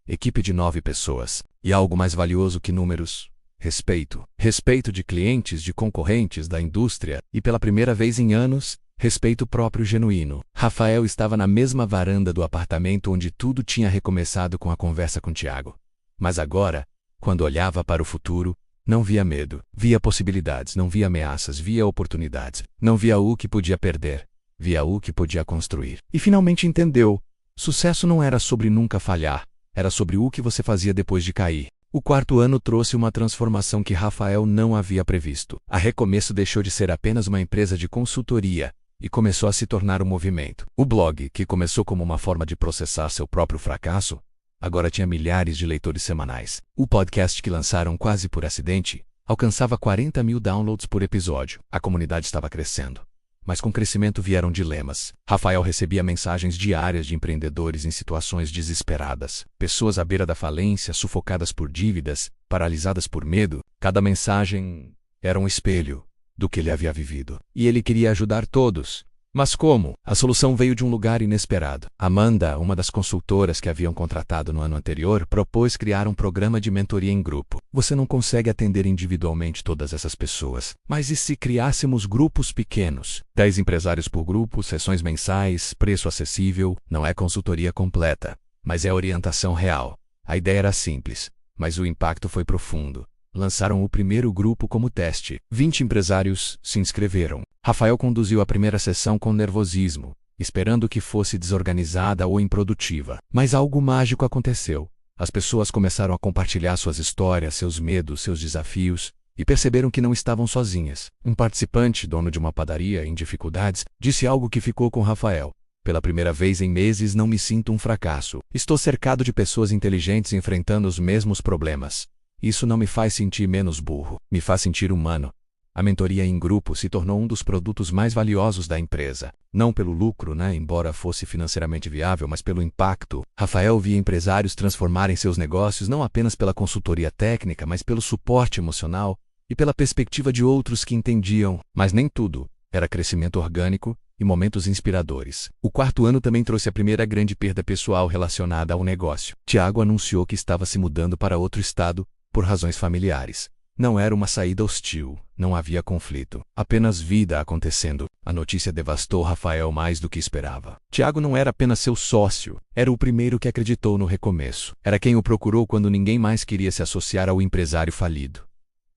S1: equipe de 9 pessoas. E algo mais valioso que números. respeito. Respeito de clientes, de concorrentes, da indústria e, pela primeira vez em anos, respeito próprio genuíno. Rafael estava na mesma varanda do apartamento onde tudo tinha recomeçado com a conversa com Tiago. Mas agora, quando olhava para o futuro, não via medo, via possibilidades, não via ameaças, via oportunidades. Não via o que podia perder, via o que podia construir. E finalmente entendeu: sucesso não era sobre nunca falhar, era sobre o que você fazia depois de cair. O quarto ano trouxe uma transformação que Rafael não havia previsto. A Recomeço deixou de ser apenas uma empresa de consultoria e começou a se tornar um movimento. O blog, que começou como uma forma de processar seu próprio fracasso, agora tinha milhares de leitores semanais. O podcast, que lançaram quase por acidente, alcançava 40 mil downloads por episódio. A comunidade estava crescendo. Mas com o crescimento vieram dilemas. Rafael recebia mensagens diárias de empreendedores em situações desesperadas. Pessoas à beira da falência, sufocadas por dívidas, paralisadas por medo. Cada mensagem era um espelho do que ele havia vivido. E ele queria ajudar todos. Mas como? A solução veio de um lugar inesperado. Amanda, uma das consultoras que haviam contratado no ano anterior, propôs criar um programa de mentoria em grupo. Você não consegue atender individualmente todas essas pessoas. Mas e se criássemos grupos pequenos? 10 empresários por grupo, sessões mensais, preço acessível. Não é consultoria completa, mas é orientação real. A ideia era simples, mas o impacto foi profundo. Lançaram o primeiro grupo como teste. 20 empresários se inscreveram. Rafael conduziu a primeira sessão com nervosismo, esperando que fosse desorganizada ou improdutiva. Mas algo mágico aconteceu. As pessoas começaram a compartilhar suas histórias, seus medos, seus desafios, e perceberam que não estavam sozinhas. Um participante, dono de uma padaria em dificuldades, disse algo que ficou com Rafael. Pela primeira vez em meses não me sinto um fracasso. Estou cercado de pessoas inteligentes enfrentando os mesmos problemas. Isso não me faz sentir menos burro, me faz sentir humano. A mentoria em grupo se tornou um dos produtos mais valiosos da empresa. Não pelo lucro, embora fosse financeiramente viável, mas pelo impacto. Rafael via empresários transformarem seus negócios não apenas pela consultoria técnica, mas pelo suporte emocional e pela perspectiva de outros que entendiam. Mas nem tudo era crescimento orgânico e momentos inspiradores. O quarto ano também trouxe a primeira grande perda pessoal relacionada ao negócio. Tiago anunciou que estava se mudando para outro estado, por razões familiares. Não era uma saída hostil, não havia conflito, apenas vida acontecendo. A notícia devastou Rafael mais do que esperava. Tiago não era apenas seu sócio, era o primeiro que acreditou no recomeço. Era quem o procurou quando ninguém mais queria se associar ao empresário falido.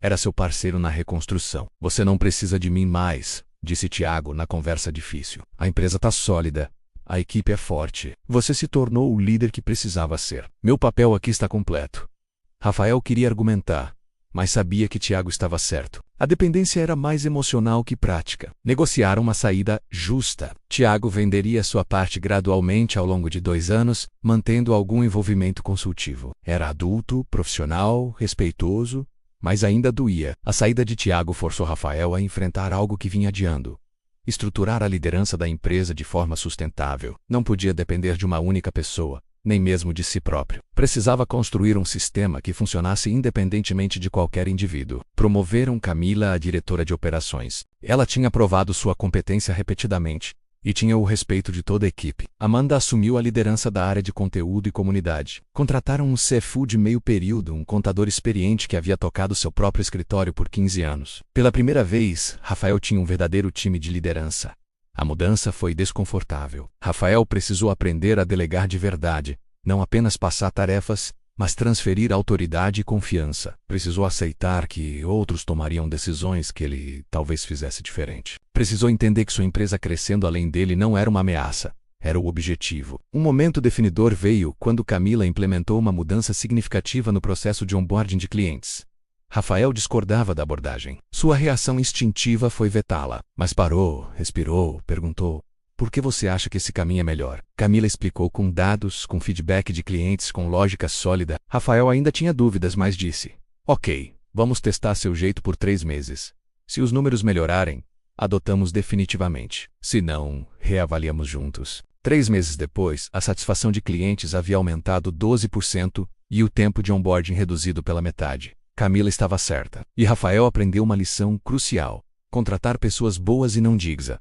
S1: Era seu parceiro na reconstrução. Você não precisa de mim mais, disse Tiago na conversa difícil. A empresa está sólida. A equipe é forte. Você se tornou o líder que precisava ser. Meu papel aqui está completo. Rafael queria argumentar, mas sabia que Tiago estava certo. A dependência era mais emocional que prática. Negociaram uma saída justa. Tiago venderia sua parte gradualmente ao longo de 2 anos, mantendo algum envolvimento consultivo. Era adulto, profissional, respeitoso, mas ainda doía. A saída de Tiago forçou Rafael a enfrentar algo que vinha adiando. Estruturar a liderança da empresa de forma sustentável. Não podia depender de uma única pessoa, nem mesmo de si próprio. Precisava construir um sistema que funcionasse independentemente de qualquer indivíduo. Promoveram Camila a diretora de operações. Ela tinha provado sua competência repetidamente e tinha o respeito de toda a equipe. Amanda assumiu a liderança da área de conteúdo e comunidade. Contrataram um CFO de meio período, um contador experiente que havia tocado seu próprio escritório por 15 anos. Pela primeira vez, Rafael tinha um verdadeiro time de liderança. A mudança foi desconfortável. Rafael precisou aprender a delegar de verdade, não apenas passar tarefas, mas transferir autoridade e confiança. Precisou aceitar que outros tomariam decisões que ele talvez fizesse diferente. Precisou entender que sua empresa crescendo além dele não era uma ameaça, era o objetivo. Um momento definidor veio quando Camila implementou uma mudança significativa no processo de onboarding de clientes. Rafael discordava da abordagem. Sua reação instintiva foi vetá-la. Mas parou, respirou, perguntou: por que você acha que esse caminho é melhor? Camila explicou com dados, com feedback de clientes, com lógica sólida. Rafael ainda tinha dúvidas, mas disse: ok, vamos testar seu jeito por 3 meses. Se os números melhorarem, adotamos definitivamente. Se não, reavaliamos juntos. 3 meses depois, a satisfação de clientes havia aumentado 12% e o tempo de onboarding reduzido pela metade. Camila estava certa. E Rafael aprendeu uma lição crucial: contratar pessoas boas e não diga.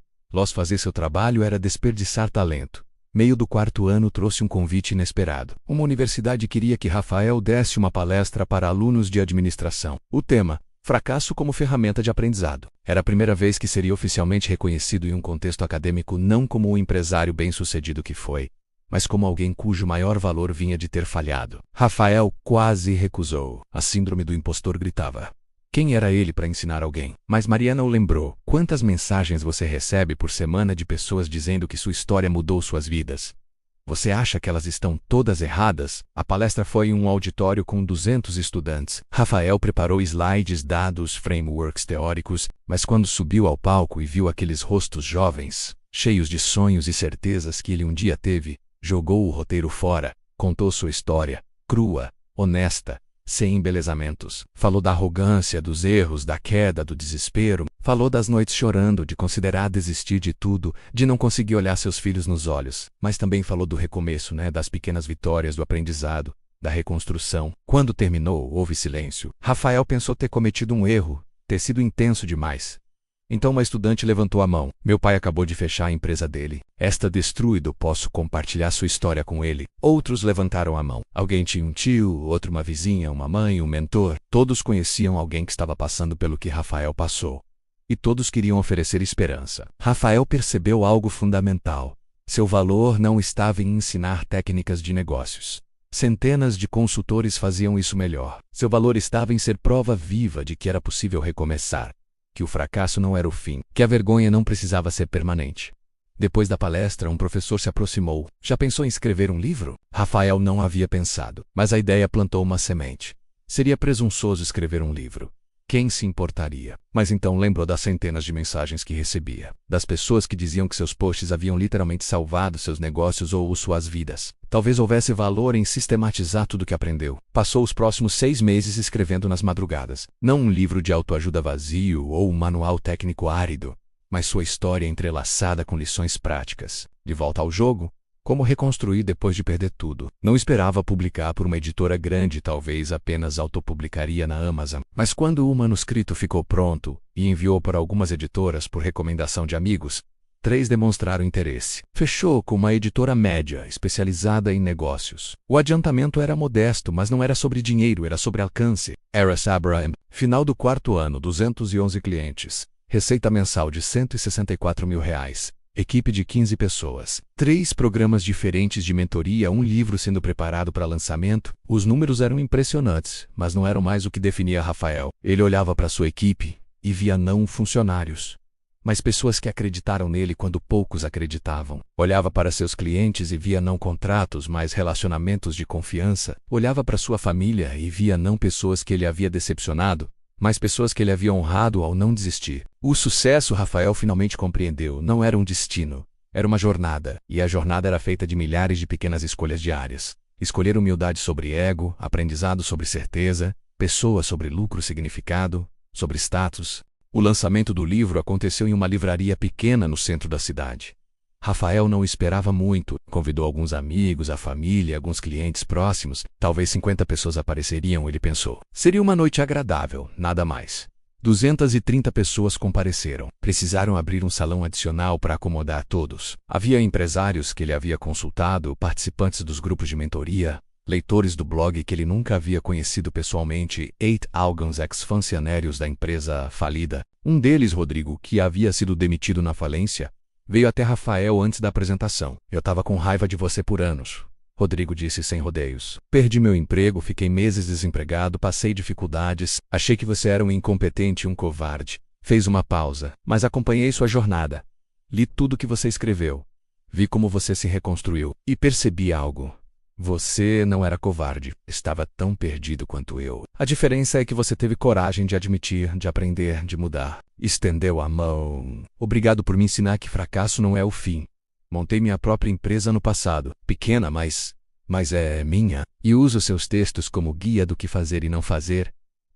S1: Fazer seu trabalho era desperdiçar talento. Meio do quarto ano trouxe um convite inesperado. Uma universidade queria que Rafael desse uma palestra para alunos de administração. O tema: fracasso como ferramenta de aprendizado. Era a primeira vez que seria oficialmente reconhecido em um contexto acadêmico não como o empresário bem-sucedido que foi, mas como alguém cujo maior valor vinha de ter falhado. Rafael quase recusou. A síndrome do impostor gritava. Quem era ele para ensinar alguém? Mas Mariana o lembrou. Quantas mensagens você recebe por semana de pessoas dizendo que sua história mudou suas vidas? Você acha que elas estão todas erradas? A palestra foi em um auditório com 200 estudantes. Rafael preparou slides, dados, frameworks teóricos, mas quando subiu ao palco e viu aqueles rostos jovens, cheios de sonhos e certezas que ele um dia teve, jogou o roteiro fora, contou sua história, crua, honesta, sem embelezamentos. Falou da arrogância, dos erros, da queda, do desespero. Falou das noites chorando, de considerar desistir de tudo, de não conseguir olhar seus filhos nos olhos. Mas também falou do recomeço, das pequenas vitórias, do aprendizado, da reconstrução. Quando terminou, houve silêncio. Rafael pensou ter cometido um erro, ter sido intenso demais. Então uma estudante levantou a mão. Meu pai acabou de fechar a empresa dele. Está destruído, posso compartilhar sua história com ele. Outros levantaram a mão. Alguém tinha um tio, outro uma vizinha, uma mãe, um mentor. Todos conheciam alguém que estava passando pelo que Rafael passou. E todos queriam oferecer esperança. Rafael percebeu algo fundamental. Seu valor não estava em ensinar técnicas de negócios. Centenas de consultores faziam isso melhor. Seu valor estava em ser prova viva de que era possível recomeçar. Que o fracasso não era o fim, que a vergonha não precisava ser permanente. Depois da palestra, um professor se aproximou. Já pensou em escrever um livro? Rafael não havia pensado, mas a ideia plantou uma semente. Seria presunçoso escrever um livro. Quem se importaria? Mas então lembrou das centenas de mensagens que recebia, das pessoas que diziam que seus posts haviam literalmente salvado seus negócios ou suas vidas. Talvez houvesse valor em sistematizar tudo o que aprendeu. Passou os próximos 6 meses escrevendo nas madrugadas. Não um livro de autoajuda vazio ou um manual técnico árido, mas sua história entrelaçada com lições práticas. De volta ao jogo, como reconstruir depois de perder tudo. Não esperava publicar por uma editora grande, talvez apenas autopublicaria na Amazon. Mas quando o manuscrito ficou pronto e enviou para algumas editoras por recomendação de amigos, 3 demonstraram interesse. Fechou com uma editora média, especializada em negócios. O adiantamento era modesto, mas não era sobre dinheiro, era sobre alcance. Eras Abraham, final do 4º ano, 211 clientes. Receita mensal de R$164 mil. Equipe de 15 pessoas. 3 programas diferentes de mentoria, um livro sendo preparado para lançamento. Os números eram impressionantes, mas não eram mais o que definia Rafael. Ele olhava para sua equipe e via não funcionários, mas pessoas que acreditaram nele quando poucos acreditavam. Olhava para seus clientes e via não contratos, mas relacionamentos de confiança. Olhava para sua família e via não pessoas que ele havia decepcionado, mas pessoas que ele havia honrado ao não desistir. O sucesso, Rafael finalmente compreendeu, não era um destino, era uma jornada, e a jornada era feita de milhares de pequenas escolhas diárias. Escolher humildade sobre ego, aprendizado sobre certeza, pessoa sobre lucro, significado, sobre status. O lançamento do livro aconteceu em uma livraria pequena no centro da cidade. Rafael não esperava muito, convidou alguns amigos, a família, alguns clientes próximos, talvez 50 pessoas apareceriam, ele pensou. Seria uma noite agradável, nada mais. 230 pessoas compareceram. Precisaram abrir um salão adicional para acomodar todos. Havia empresários que ele havia consultado, participantes dos grupos de mentoria, leitores do blog que ele nunca havia conhecido pessoalmente, 8 alguns ex-funcionários da empresa falida. Um deles, Rodrigo, que havia sido demitido na falência, veio até Rafael antes da apresentação. Eu estava com raiva de você por anos, Rodrigo disse sem rodeios. Perdi meu emprego, fiquei meses desempregado, passei dificuldades, achei que você era um incompetente e um covarde. Fez uma pausa, mas acompanhei sua jornada. Li tudo que você escreveu. Vi como você se reconstruiu e percebi algo. Você não era covarde, estava tão perdido quanto eu. A diferença é que você teve coragem de admitir, de aprender, de mudar. Estendeu a mão. Obrigado por me ensinar que fracasso não é o fim. Montei minha própria empresa no passado, pequena, mas é minha, e uso seus textos como guia do que fazer e não fazer.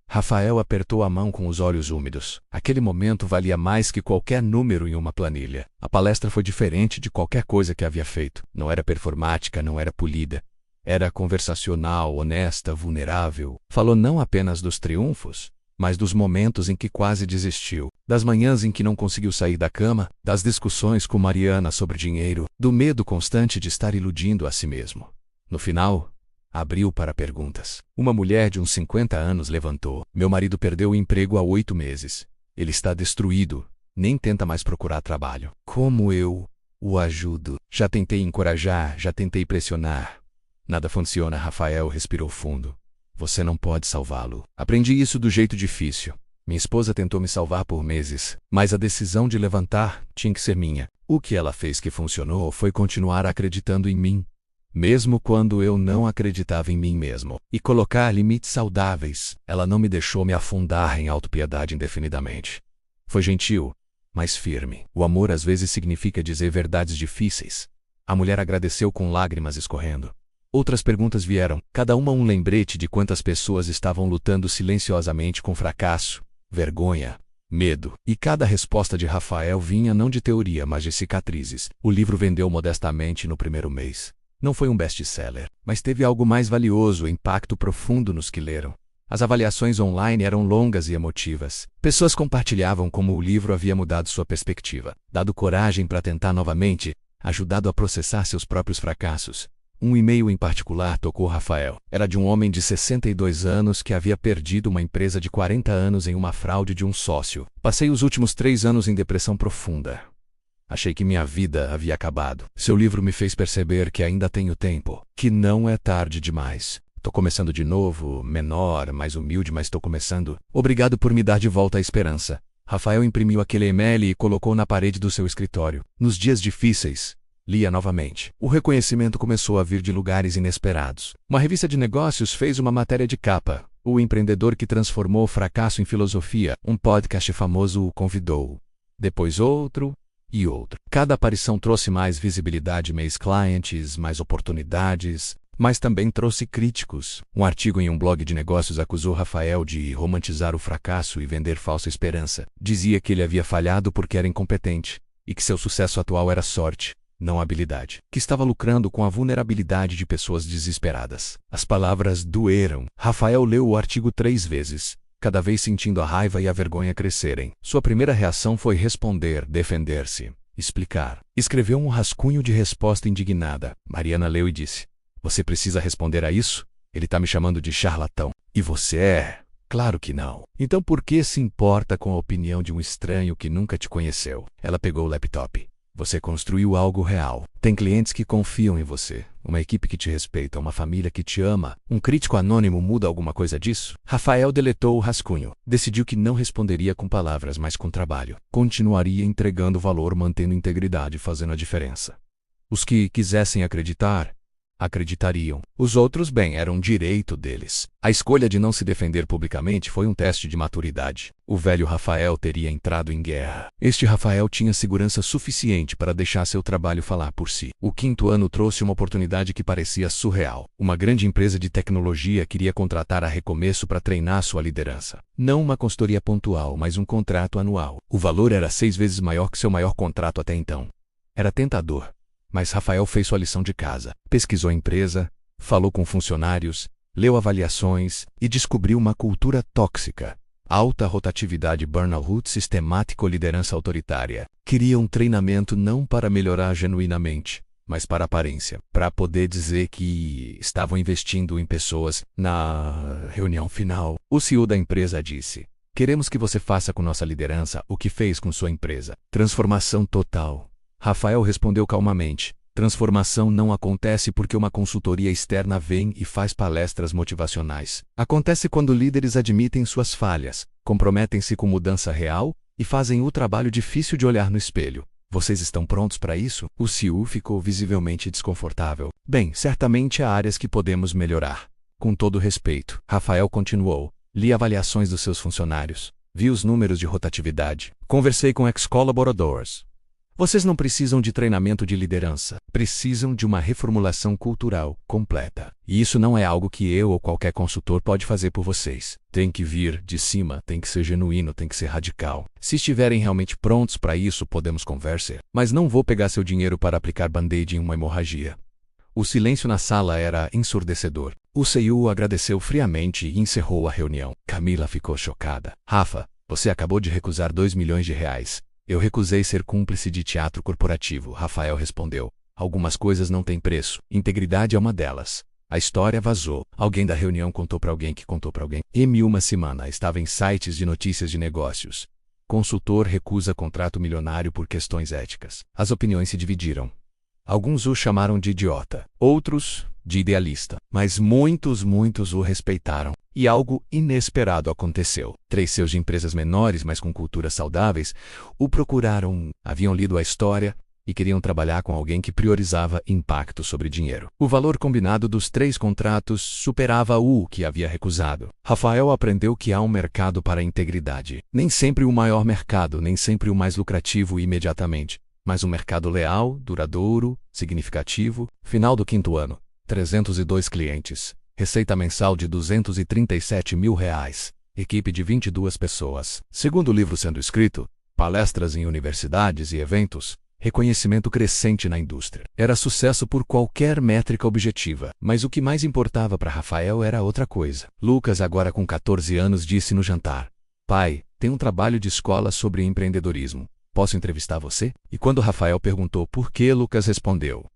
S1: Rafael apertou a mão com os olhos úmidos. Aquele momento valia mais que qualquer número em uma planilha. A palestra foi diferente de qualquer coisa que havia feito. Não era performática, não era polida. Era conversacional, honesta, vulnerável. Falou não apenas dos triunfos, mas dos momentos em que quase desistiu, das manhãs em que não conseguiu sair da cama, das discussões com Mariana sobre dinheiro, do medo constante de estar iludindo a si mesmo. No final, abriu para perguntas. Uma mulher de uns 50 anos levantou. Meu marido perdeu o emprego há 8 meses. Ele está destruído. Nem tenta mais procurar trabalho. Como eu o ajudo? Já tentei encorajar, já tentei pressionar. Nada funciona. Rafael respirou fundo. Você não pode salvá-lo. Aprendi isso do jeito difícil. Minha esposa tentou me salvar por meses, mas a decisão de levantar tinha que ser minha. O que ela fez que funcionou foi continuar acreditando em mim, mesmo quando eu não acreditava em mim mesmo, e colocar limites saudáveis. Ela não me deixou me afundar em autopiedade indefinidamente. Foi gentil, mas firme. O amor às vezes significa dizer verdades difíceis. A mulher agradeceu com lágrimas escorrendo. Outras perguntas vieram, cada uma um lembrete de quantas pessoas estavam lutando silenciosamente com fracasso, vergonha, medo. E cada resposta de Rafael vinha não de teoria, mas de cicatrizes. O livro vendeu modestamente no primeiro mês. Não foi um best-seller, mas teve algo mais valioso, impacto profundo nos que leram. As avaliações online eram longas e emotivas. Pessoas compartilhavam como o livro havia mudado sua perspectiva, dado coragem para tentar novamente, ajudado a processar seus próprios fracassos. Um e-mail em particular tocou Rafael. Era de um homem de 62 anos que havia perdido uma empresa de 40 anos em uma fraude de um sócio. Passei os últimos 3 anos em depressão profunda. Achei que minha vida havia acabado. Seu livro me fez perceber que ainda tenho tempo, que não é tarde demais. Tô começando de novo, menor, mais humilde, mas tô começando. Obrigado por me dar de volta a esperança. Rafael imprimiu aquele e-mail e colocou na parede do seu escritório. Nos dias difíceis, lia novamente. O reconhecimento começou a vir de lugares inesperados. Uma revista de negócios fez uma matéria de capa. O empreendedor que transformou o fracasso em filosofia. Um podcast famoso o convidou. Depois outro e outro. Cada aparição trouxe mais visibilidade, mais clientes, mais oportunidades, mas também trouxe críticos. Um artigo em um blog de negócios acusou Rafael de romantizar o fracasso e vender falsa esperança. Dizia que ele havia falhado porque era incompetente e que seu sucesso atual era sorte, não habilidade, que estava lucrando com a vulnerabilidade de pessoas desesperadas. As palavras doeram. Rafael leu o artigo 3 vezes, cada vez sentindo a raiva e a vergonha crescerem. Sua primeira reação foi responder, defender-se, explicar. Escreveu um rascunho de resposta indignada. Mariana leu e disse: Você precisa responder a isso? Ele está me chamando de charlatão. E você é? Claro que não. Então por que se importa com a opinião de um estranho que nunca te conheceu? Ela pegou o laptop. Você construiu algo real. Tem clientes que confiam em você, uma equipe que te respeita, uma família que te ama. Um crítico anônimo muda alguma coisa disso? Rafael deletou o rascunho. Decidiu que não responderia com palavras, mas com trabalho. Continuaria entregando valor, mantendo integridade, fazendo a diferença. Os que quisessem acreditar, acreditariam. Os outros, bem, era um direito deles. A escolha de não se defender publicamente foi um teste de maturidade. O velho Rafael teria entrado em guerra. Este Rafael tinha segurança suficiente para deixar seu trabalho falar por si. O 5º ano trouxe uma oportunidade que parecia surreal. Uma grande empresa de tecnologia queria contratar a Recomeço para treinar sua liderança. Não uma consultoria pontual, mas um contrato anual. O valor era 6 vezes maior que seu maior contrato até então. Era tentador. Mas Rafael fez sua lição de casa. Pesquisou a empresa, falou com funcionários, leu avaliações e descobriu uma cultura tóxica. Alta rotatividade, burnout sistemático, liderança autoritária. Queria um treinamento não para melhorar genuinamente, mas para aparência, para poder dizer que estavam investindo em pessoas. Na reunião final, o CEO da empresa disse: Queremos que você faça com nossa liderança o que fez com sua empresa. Transformação total. Rafael respondeu calmamente: Transformação não acontece porque uma consultoria externa vem e faz palestras motivacionais. Acontece quando líderes admitem suas falhas, comprometem-se com mudança real e fazem o trabalho difícil de olhar no espelho. Vocês estão prontos para isso? O CEO ficou visivelmente desconfortável. Bem, certamente há áreas que podemos melhorar. Com todo respeito, Rafael continuou. Li avaliações dos seus funcionários. Vi os números de rotatividade. Conversei com ex-colaboradores. Vocês não precisam de treinamento de liderança. Precisam de uma reformulação cultural completa. E isso não é algo que eu ou qualquer consultor pode fazer por vocês. Tem que vir de cima, tem que ser genuíno, tem que ser radical. Se estiverem realmente prontos para isso, podemos conversar. Mas não vou pegar seu dinheiro para aplicar band-aid em uma hemorragia. O silêncio na sala era ensurdecedor. O CEO agradeceu friamente e encerrou a reunião. Camila ficou chocada. Rafa, você acabou de recusar 2 milhões de reais. Eu recusei ser cúmplice de teatro corporativo, Rafael respondeu. Algumas coisas não têm preço. Integridade é uma delas. A história vazou. Alguém da reunião contou para alguém que contou para alguém. Uma semana estava em sites de notícias de negócios. Consultor recusa contrato milionário por questões éticas. As opiniões se dividiram. Alguns o chamaram de idiota, outros de idealista, mas muitos o respeitaram. E algo inesperado aconteceu. 3 CEOs de empresas menores, mas com culturas saudáveis, o procuraram, haviam lido a história e queriam trabalhar com alguém que priorizava impacto sobre dinheiro. O valor combinado dos 3 contratos superava o que havia recusado. Rafael aprendeu que há um mercado para a integridade. Nem sempre o maior mercado, nem sempre o mais lucrativo imediatamente, mas um mercado leal, duradouro, significativo. Final do 5º ano, 302 clientes, receita mensal de R$237 mil, equipe de 22 pessoas. Segundo livro sendo escrito, palestras em universidades e eventos, reconhecimento crescente na indústria. Era sucesso por qualquer métrica objetiva, mas o que mais importava para Rafael era outra coisa. Lucas, agora com 14 anos, disse no jantar: Pai, tem um trabalho de escola sobre empreendedorismo. Posso entrevistar você? E quando Rafael perguntou por que, Lucas respondeu: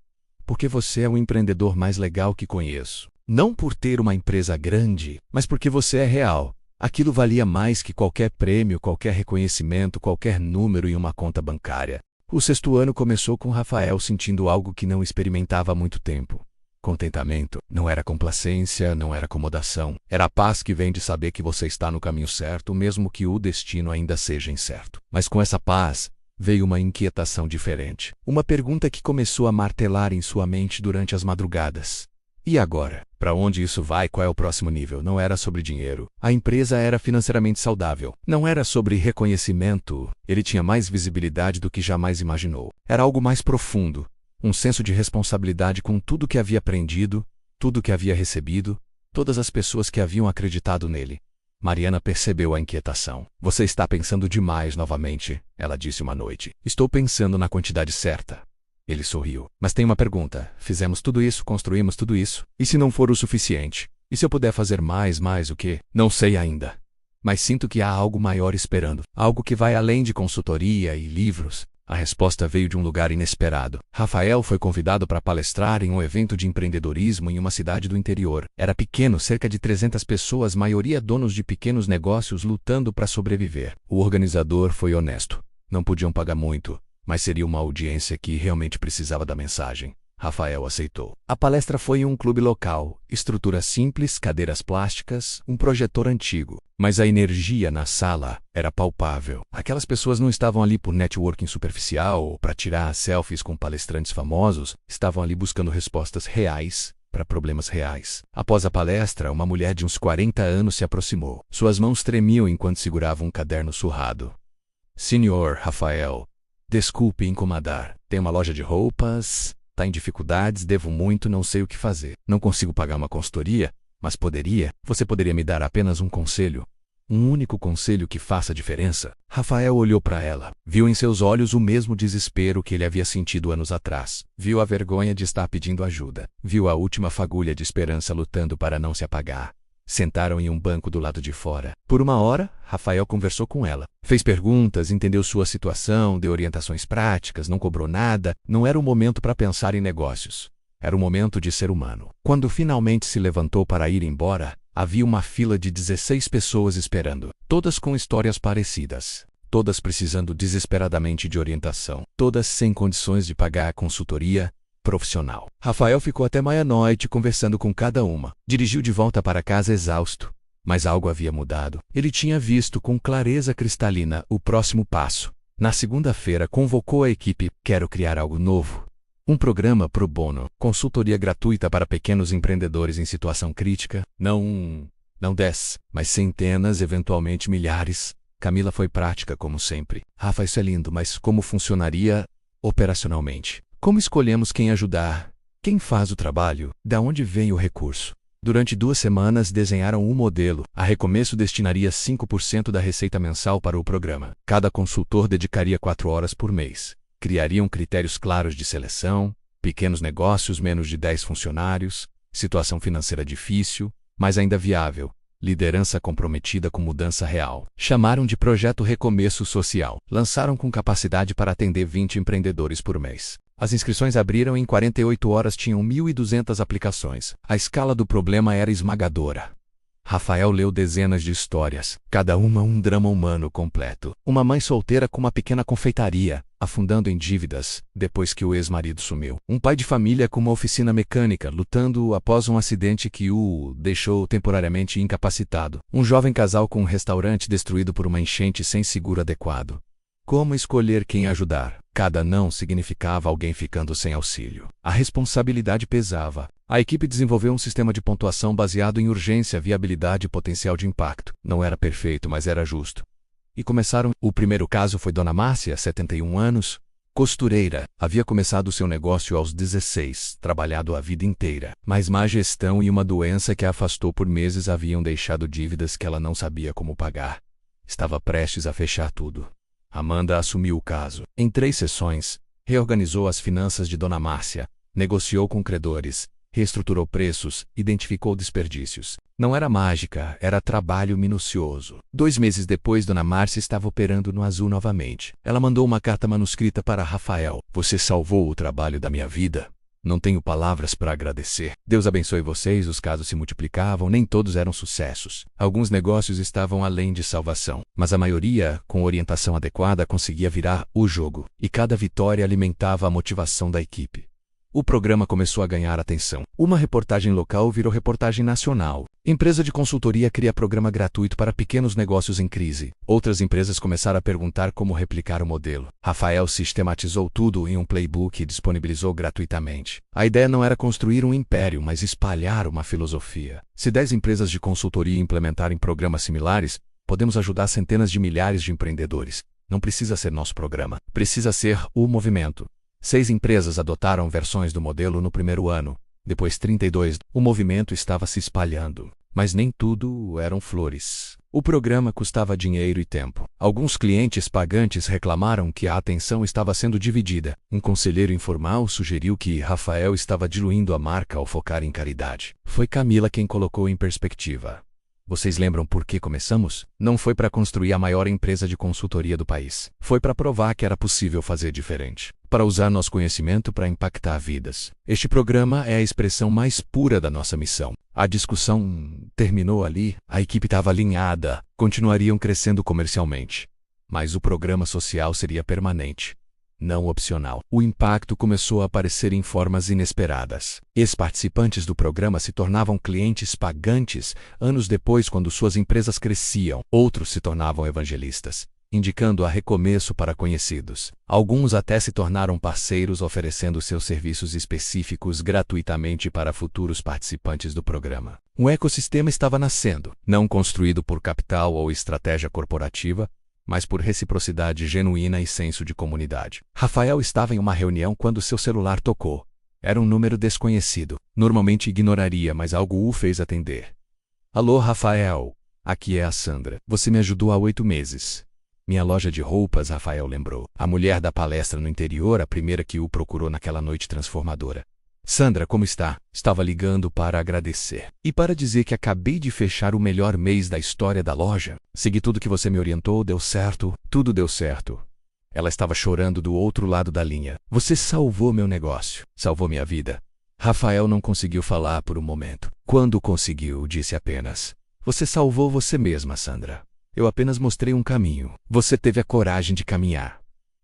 S1: Porque você é o empreendedor mais legal que conheço. Não por ter uma empresa grande, mas porque você é real. Aquilo valia mais que qualquer prêmio, qualquer reconhecimento, qualquer número em uma conta bancária. O 6º ano começou com Rafael sentindo algo que não experimentava há muito tempo. Contentamento. Não era complacência, não era acomodação. Era a paz que vem de saber que você está no caminho certo, mesmo que o destino ainda seja incerto. Mas com essa paz, veio uma inquietação diferente. Uma pergunta que começou a martelar em sua mente durante as madrugadas. E agora? Para onde isso vai? Qual é o próximo nível? Não era sobre dinheiro. A empresa era financeiramente saudável. Não era sobre reconhecimento. Ele tinha mais visibilidade do que jamais imaginou. Era algo mais profundo. Um senso de responsabilidade com tudo que havia aprendido, tudo que havia recebido, todas as pessoas que haviam acreditado nele. Mariana percebeu a inquietação. Você está pensando demais novamente, ela disse uma noite. Estou pensando na quantidade certa. Ele sorriu. Mas tem uma pergunta. Fizemos tudo isso, construímos tudo isso. E se não for o suficiente? E se eu puder fazer mais o quê? Não sei ainda. Mas sinto que há algo maior esperando. Algo que vai além de consultoria e livros. A resposta veio de um lugar inesperado. Rafael foi convidado para palestrar em um evento de empreendedorismo em uma cidade do interior. Era pequeno, cerca de 300 pessoas, maioria donos de pequenos negócios lutando para sobreviver. O organizador foi honesto. Não podiam pagar muito, mas seria uma audiência que realmente precisava da mensagem. Rafael aceitou. A palestra foi em um clube local, estrutura simples, cadeiras plásticas, um projetor antigo. Mas a energia na sala era palpável. Aquelas pessoas não estavam ali por networking superficial ou para tirar selfies com palestrantes famosos, estavam ali buscando respostas reais para problemas reais. Após a palestra, uma mulher de uns 40 anos se aproximou. Suas mãos tremiam enquanto segurava um caderno surrado. Senhor Rafael, desculpe incomodar. Tem uma loja de roupas... Tá em dificuldades, devo muito, não sei o que fazer. Não consigo pagar uma consultoria, mas poderia. Você poderia me dar apenas um conselho? Um único conselho que faça diferença? Rafael olhou para ela. Viu em seus olhos o mesmo desespero que ele havia sentido anos atrás. Viu a vergonha de estar pedindo ajuda. Viu a última fagulha de esperança lutando para não se apagar. Sentaram em um banco do lado de fora. Por uma hora, Rafael conversou com ela. Fez perguntas, entendeu sua situação, deu orientações práticas, não cobrou nada. Não era o momento para pensar em negócios. Era o momento de ser humano. Quando finalmente se levantou para ir embora, havia uma fila de 16 pessoas esperando. Todas com histórias parecidas. Todas precisando desesperadamente de orientação. Todas sem condições de pagar a consultoria profissional. Rafael ficou até meia-noite conversando com cada uma. Dirigiu de volta para casa exausto. Mas algo havia mudado. Ele tinha visto com clareza cristalina o próximo passo. Na segunda-feira convocou a equipe. Quero criar algo novo. Um programa pro bono. Consultoria gratuita para pequenos empreendedores em situação crítica. Não 10, mas centenas, eventualmente milhares. Camila foi prática como sempre. Rafa, isso é lindo, mas como funcionaria operacionalmente? Como escolhemos quem ajudar? Quem faz o trabalho? Da onde vem o recurso? Durante 2 semanas desenharam um modelo. A Recomeço destinaria 5% da receita mensal para o programa. Cada consultor dedicaria 4 horas por mês. Criariam critérios claros de seleção, Pequenos negócios, menos de 10 funcionários, situação financeira difícil, mas ainda viável. Liderança comprometida com mudança real. Chamaram de Projeto Recomeço Social. Lançaram com capacidade para atender 20 empreendedores por mês. As inscrições abriram e em 48 horas tinham 1.200 aplicações. A escala do problema era esmagadora. Rafael leu dezenas de histórias, cada uma um drama humano completo. Uma mãe solteira com uma pequena confeitaria, afundando em dívidas, depois que o ex-marido sumiu. Um pai de família com uma oficina mecânica, lutando após um acidente que o deixou temporariamente incapacitado. Um jovem casal com um restaurante destruído por uma enchente sem seguro adequado. Como escolher quem ajudar? Cada não significava alguém ficando sem auxílio. A responsabilidade pesava. A equipe desenvolveu um sistema de pontuação baseado em urgência, viabilidade e potencial de impacto. Não era perfeito, mas era justo. E começaram. O primeiro caso foi Dona Márcia, 71 anos, costureira. Havia começado seu negócio aos 16, trabalhado a vida inteira. Mas má gestão e uma doença que a afastou por meses haviam deixado dívidas que ela não sabia como pagar. Estava prestes a fechar tudo. Amanda assumiu o caso. Em 3 sessões, reorganizou as finanças de Dona Márcia, negociou com credores, reestruturou preços, identificou desperdícios. Não era mágica, era trabalho minucioso. 2 meses depois, Dona Márcia estava operando no azul novamente. Ela mandou uma carta manuscrita para Rafael. Você salvou o trabalho da minha vida. Não tenho palavras para agradecer. Deus abençoe vocês. Os casos se multiplicavam, nem todos eram sucessos. Alguns negócios estavam além de salvação, mas a maioria, com orientação adequada, conseguia virar o jogo. E cada vitória alimentava a motivação da equipe. O programa começou a ganhar atenção. Uma reportagem local virou reportagem nacional. Empresa de consultoria cria programa gratuito para pequenos negócios em crise. Outras empresas começaram a perguntar como replicar o modelo. Rafael sistematizou tudo em um playbook e disponibilizou gratuitamente. A ideia não era construir um império, mas espalhar uma filosofia. Se 10 empresas de consultoria implementarem programas similares, podemos ajudar centenas de milhares de empreendedores. Não precisa ser nosso programa. Precisa ser o movimento. 6 empresas adotaram versões do modelo no primeiro ano. Depois 32, o movimento estava se espalhando. Mas nem tudo eram flores. O programa custava dinheiro e tempo. Alguns clientes pagantes reclamaram que a atenção estava sendo dividida. Um conselheiro informal sugeriu que Rafael estava diluindo a marca ao focar em caridade. Foi Camila quem colocou em perspectiva. Vocês lembram por que começamos? Não foi para construir a maior empresa de consultoria do país. Foi para provar que era possível fazer diferente. Para usar nosso conhecimento para impactar vidas. Este programa é a expressão mais pura da nossa missão. A discussão terminou ali, a equipe estava alinhada, continuariam crescendo comercialmente. Mas o programa social seria permanente. Não opcional. O impacto começou a aparecer em formas inesperadas. Ex-participantes do programa se tornavam clientes pagantes anos depois quando suas empresas cresciam. Outros se tornavam evangelistas, indicando a recomeço para conhecidos. Alguns até se tornaram parceiros oferecendo seus serviços específicos gratuitamente para futuros participantes do programa. Um ecossistema estava nascendo, não construído por capital ou estratégia corporativa, mas por reciprocidade genuína e senso de comunidade. Rafael estava em uma reunião quando seu celular tocou. Era um número desconhecido. Normalmente ignoraria, mas algo o fez atender. Alô, Rafael. Aqui é a Sandra. Você me ajudou há 8 meses. Minha loja de roupas, Rafael lembrou. A mulher da palestra no interior, a primeira que o procurou naquela noite transformadora. Sandra, como está? Estava ligando para agradecer. E para dizer que acabei de fechar o melhor mês da história da loja. Segui tudo que você me orientou, deu certo, tudo deu certo. Ela estava chorando do outro lado da linha. Você salvou meu negócio, salvou minha vida. Rafael não conseguiu falar por um momento. Quando conseguiu, disse apenas: você salvou você mesma, Sandra. Eu apenas mostrei um caminho. Você teve a coragem de caminhar.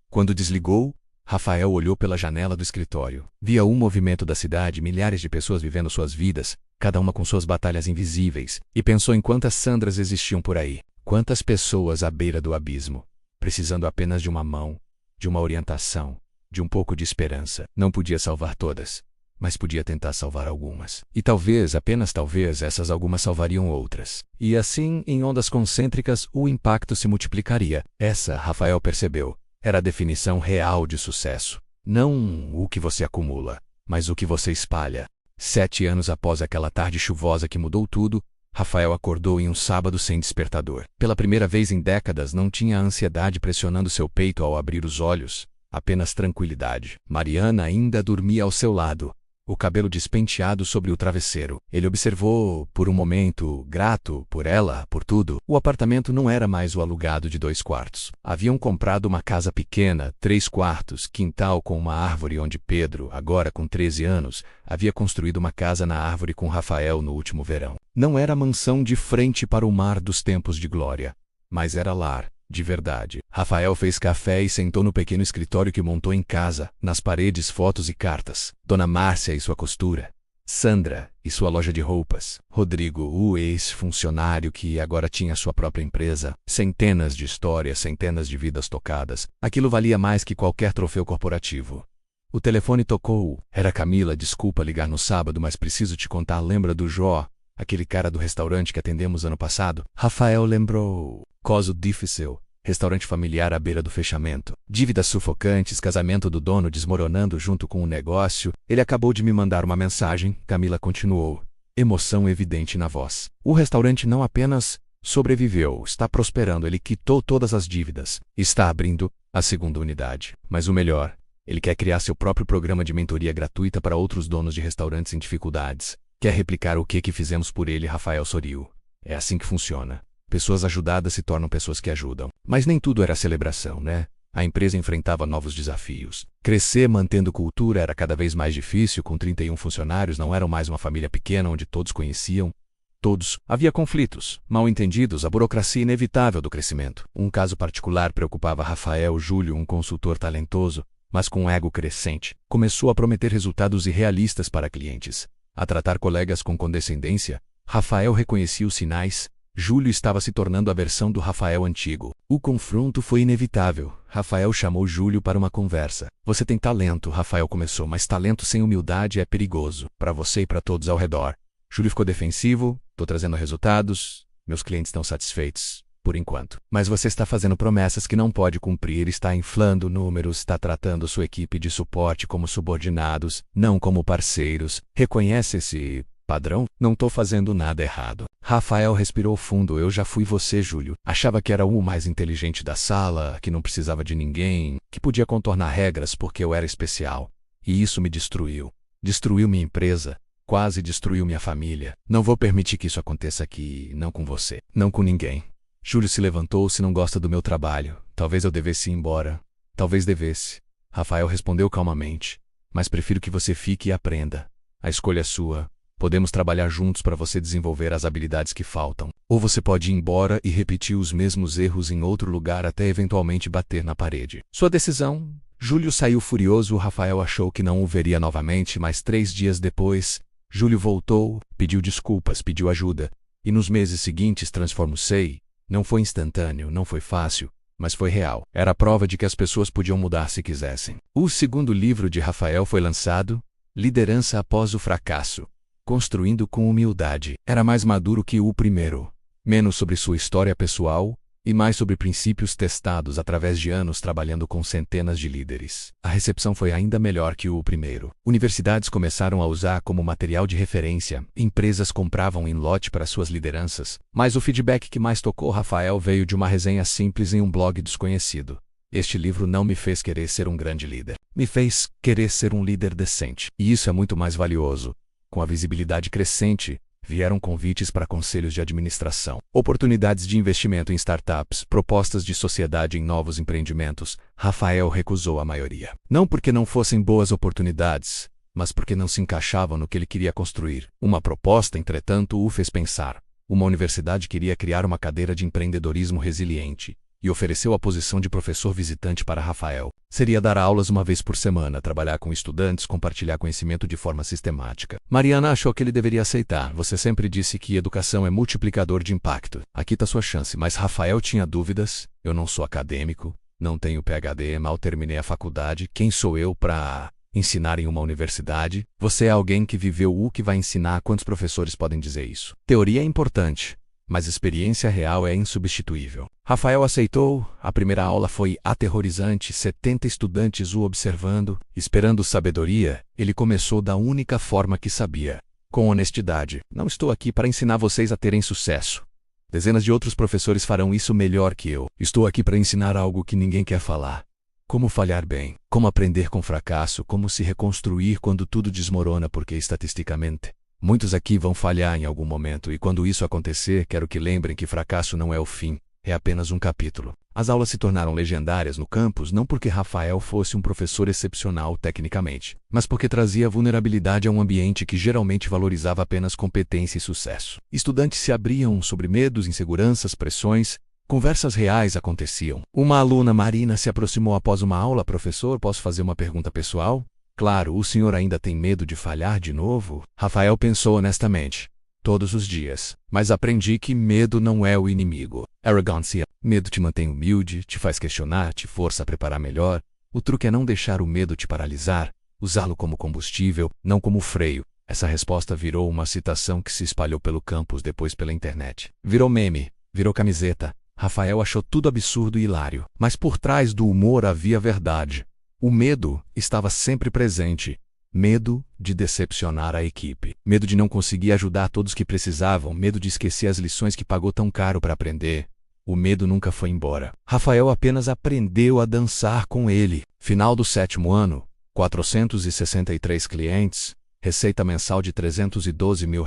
S1: Quando desligou, Rafael olhou pela janela do escritório. Via um movimento da cidade, milhares de pessoas vivendo suas vidas, cada uma com suas batalhas invisíveis, e pensou em quantas Sandras existiam por aí. Quantas pessoas à beira do abismo, precisando apenas de uma mão, de uma orientação, de um pouco de esperança. Não podia salvar todas, mas podia tentar salvar algumas. E talvez, apenas talvez, essas algumas salvariam outras. E assim, em ondas concêntricas, o impacto se multiplicaria. Essa, Rafael percebeu, era a definição real de sucesso. Não o que você acumula, mas o que você espalha. 7 anos após aquela tarde chuvosa que mudou tudo, Rafael acordou em um sábado sem despertador. Pela primeira vez em décadas não tinha a ansiedade pressionando seu peito ao abrir os olhos. apenas tranquilidade. Mariana ainda dormia ao seu lado, o cabelo despenteado sobre o travesseiro. Ele observou, por um momento, grato por ela, por tudo. O apartamento não era mais o alugado de 2 quartos. Haviam comprado uma casa pequena, 3 quartos, quintal com uma árvore onde Pedro, agora com 13 anos, havia construído uma casa na árvore com Rafael no último verão. Não era a mansão de frente para o mar dos tempos de glória, mas era lar. De verdade. Rafael fez café e sentou no pequeno escritório que montou em casa, nas paredes fotos e cartas. Dona Márcia e sua costura. Sandra e sua loja de roupas. Rodrigo, o ex-funcionário que agora tinha sua própria empresa. Centenas de histórias, centenas de vidas tocadas. Aquilo valia mais que qualquer troféu corporativo. O telefone tocou. Era Camila, desculpa ligar no sábado, mas preciso te contar, lembra do Jó? Aquele cara do restaurante que atendemos ano passado? Rafael lembrou. Caso difícil. Restaurante familiar à beira do fechamento. Dívidas sufocantes, casamento do dono desmoronando junto com o negócio. Ele acabou de me mandar uma mensagem, Camila continuou. Emoção evidente na voz. O restaurante não apenas sobreviveu, está prosperando, ele quitou todas as dívidas. Está abrindo a segunda unidade. Mas o melhor, ele quer criar seu próprio programa de mentoria gratuita para outros donos de restaurantes em dificuldades. Quer replicar o que fizemos por ele, Rafael sorriu. É assim que funciona. Pessoas ajudadas se tornam pessoas que ajudam. Mas nem tudo era celebração, né? A empresa enfrentava novos desafios. Crescer mantendo cultura era cada vez mais difícil. Com 31 funcionários, não eram mais uma família pequena onde todos conheciam todos. Havia conflitos, mal-entendidos, a burocracia inevitável do crescimento. Um caso particular preocupava Rafael. Júlio, um consultor talentoso, mas com um ego crescente, começou a prometer resultados irrealistas para clientes. A tratar colegas com condescendência, Rafael reconhecia os sinais. Júlio estava se tornando a versão do Rafael antigo. O confronto foi inevitável. Rafael chamou Júlio para uma conversa. Você tem talento, Rafael começou, mas talento sem humildade é perigoso, para você e para todos ao redor. Júlio ficou defensivo. Tô trazendo resultados. Meus clientes estão satisfeitos, por enquanto. Mas você está fazendo promessas que não pode cumprir, está inflando números, está tratando sua equipe de suporte como subordinados, não como parceiros. Reconhece esse padrão? Não tô fazendo nada errado. Rafael respirou fundo. Eu já fui você, Júlio. Achava que era o mais inteligente da sala, que não precisava de ninguém, que podia contornar regras porque eu era especial. E isso me destruiu. Destruiu minha empresa. Quase destruiu minha família. Não vou permitir que isso aconteça aqui, não com você, não com ninguém. Júlio se levantou. Se não gosta do meu trabalho, talvez eu devesse ir embora. Talvez devesse. Rafael respondeu calmamente. Mas prefiro que você fique e aprenda. A escolha é sua. Podemos trabalhar juntos para você desenvolver as habilidades que faltam. Ou você pode ir embora e repetir os mesmos erros em outro lugar até eventualmente bater na parede. Sua decisão? Júlio saiu furioso. Rafael achou que não o veria novamente, mas 3 dias depois, Júlio voltou, pediu desculpas, pediu ajuda. E nos meses seguintes transformou-se. Não foi instantâneo, não foi fácil, mas foi real. Era a prova de que as pessoas podiam mudar se quisessem. O segundo livro de Rafael foi lançado, Liderança após o fracasso. Construindo com humildade. Era mais maduro que o primeiro. Menos sobre sua história pessoal e mais sobre princípios testados através de anos trabalhando com centenas de líderes. A recepção foi ainda melhor que o primeiro. Universidades começaram a usar como material de referência. Empresas compravam em lote para suas lideranças. Mas o feedback que mais tocou Rafael veio de uma resenha simples em um blog desconhecido. Este livro não me fez querer ser um grande líder. Me fez querer ser um líder decente. E isso é muito mais valioso. Com a visibilidade crescente, vieram convites para conselhos de administração, oportunidades de investimento em startups, propostas de sociedade em novos empreendimentos. Rafael recusou a maioria. Não porque não fossem boas oportunidades, mas porque não se encaixavam no que ele queria construir. Uma proposta, entretanto, o fez pensar. Uma universidade queria criar uma cadeira de empreendedorismo resiliente e ofereceu a posição de professor visitante para Rafael. Seria dar aulas uma vez por semana, trabalhar com estudantes, compartilhar conhecimento de forma sistemática. Mariana achou que ele deveria aceitar. Você sempre disse que educação é multiplicador de impacto. Aqui está sua chance. Mas Rafael tinha dúvidas. Eu não sou acadêmico, não tenho PhD, mal terminei a faculdade. Quem sou eu para ensinar em uma universidade? Você é alguém que viveu o que vai ensinar. Quantos professores podem dizer isso? Teoria é importante, mas experiência real é insubstituível. Rafael aceitou. A primeira aula foi aterrorizante, 70 estudantes o observando, esperando sabedoria. Ele começou da única forma que sabia, com honestidade. Não estou aqui para ensinar vocês a terem sucesso. Dezenas de outros professores farão isso melhor que eu. Estou aqui para ensinar algo que ninguém quer falar. Como falhar bem, como aprender com fracasso, como se reconstruir quando tudo desmorona, porque estatisticamente, muitos aqui vão falhar em algum momento, e quando isso acontecer, quero que lembrem que fracasso não é o fim, é apenas um capítulo. As aulas se tornaram legendárias no campus não porque Rafael fosse um professor excepcional tecnicamente, mas porque trazia vulnerabilidade a um ambiente que geralmente valorizava apenas competência e sucesso. Estudantes se abriam sobre medos, inseguranças, pressões. Conversas reais aconteciam. Uma aluna, Marina, se aproximou após uma aula. Professor, posso fazer uma pergunta pessoal? Claro, o senhor ainda tem medo de falhar de novo? Rafael pensou honestamente. Todos os dias. Mas aprendi que medo não é o inimigo. Arrogância. Medo te mantém humilde, te faz questionar, te força a preparar melhor. O truque é não deixar o medo te paralisar, usá-lo como combustível, não como freio. Essa resposta virou uma citação que se espalhou pelo campus, depois pela internet. Virou meme, virou camiseta. Rafael achou tudo absurdo e hilário, mas por trás do humor havia verdade. O medo estava sempre presente. Medo de decepcionar a equipe. Medo de não conseguir ajudar todos que precisavam. Medo de esquecer as lições que pagou tão caro para aprender. O medo nunca foi embora. Rafael apenas aprendeu a dançar com ele. Final do 7º ano, 463 clientes, receita mensal de R$312 mil.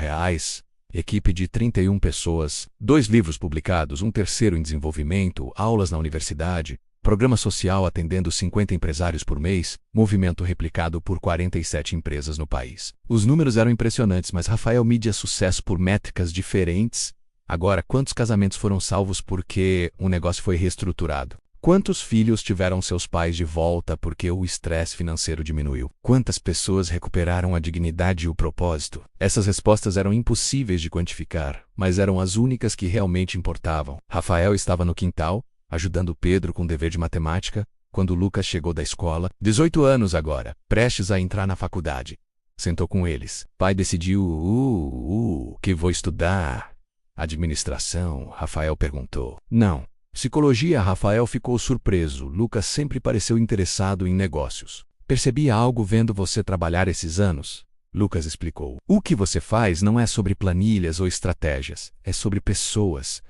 S1: Equipe de 31 pessoas, 2 livros publicados, um terceiro em desenvolvimento, aulas na universidade, programa social atendendo 50 empresários por mês, movimento replicado por 47 empresas no país. Os números eram impressionantes, mas Rafael media sucesso por métricas diferentes. Agora, quantos casamentos foram salvos porque o negócio foi reestruturado? Quantos filhos tiveram seus pais de volta porque o estresse financeiro diminuiu? Quantas pessoas recuperaram a dignidade e o propósito? Essas respostas eram impossíveis de quantificar, mas eram as únicas que realmente importavam. Rafael estava no quintal, ajudando Pedro com o dever de matemática, quando Lucas chegou da escola, 18 anos agora, prestes a entrar na faculdade. Sentou com eles. Pai decidiu, que vou estudar. Administração, Rafael perguntou. Não. Psicologia. Rafael ficou surpreso. Lucas sempre pareceu interessado em negócios. Percebi algo vendo você trabalhar esses anos. Lucas explicou. O que você faz não é sobre planilhas ou estratégias. É sobre pessoas.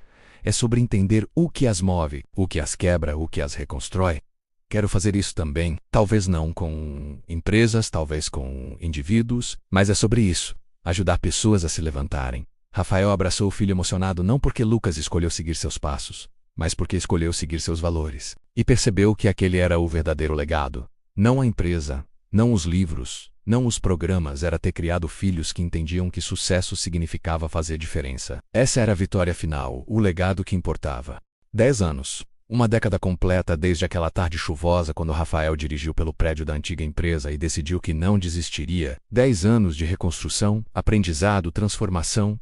S1: É sobre entender o que as move, o que as quebra, o que as reconstrói. Quero fazer isso também. Talvez não com empresas, talvez com indivíduos, mas é sobre isso. Ajudar pessoas a se levantarem. Rafael abraçou o filho emocionado não porque Lucas escolheu seguir seus passos, mas porque escolheu seguir seus valores. E percebeu que aquele era o verdadeiro legado. Não a empresa, não os livros, não os programas, era ter criado filhos que entendiam que sucesso significava fazer diferença. Essa era a vitória final, o legado que importava. 10 anos. Uma década completa desde aquela tarde chuvosa quando Rafael dirigiu pelo prédio da antiga empresa e decidiu que não desistiria. 10 anos de reconstrução, aprendizado, transformação.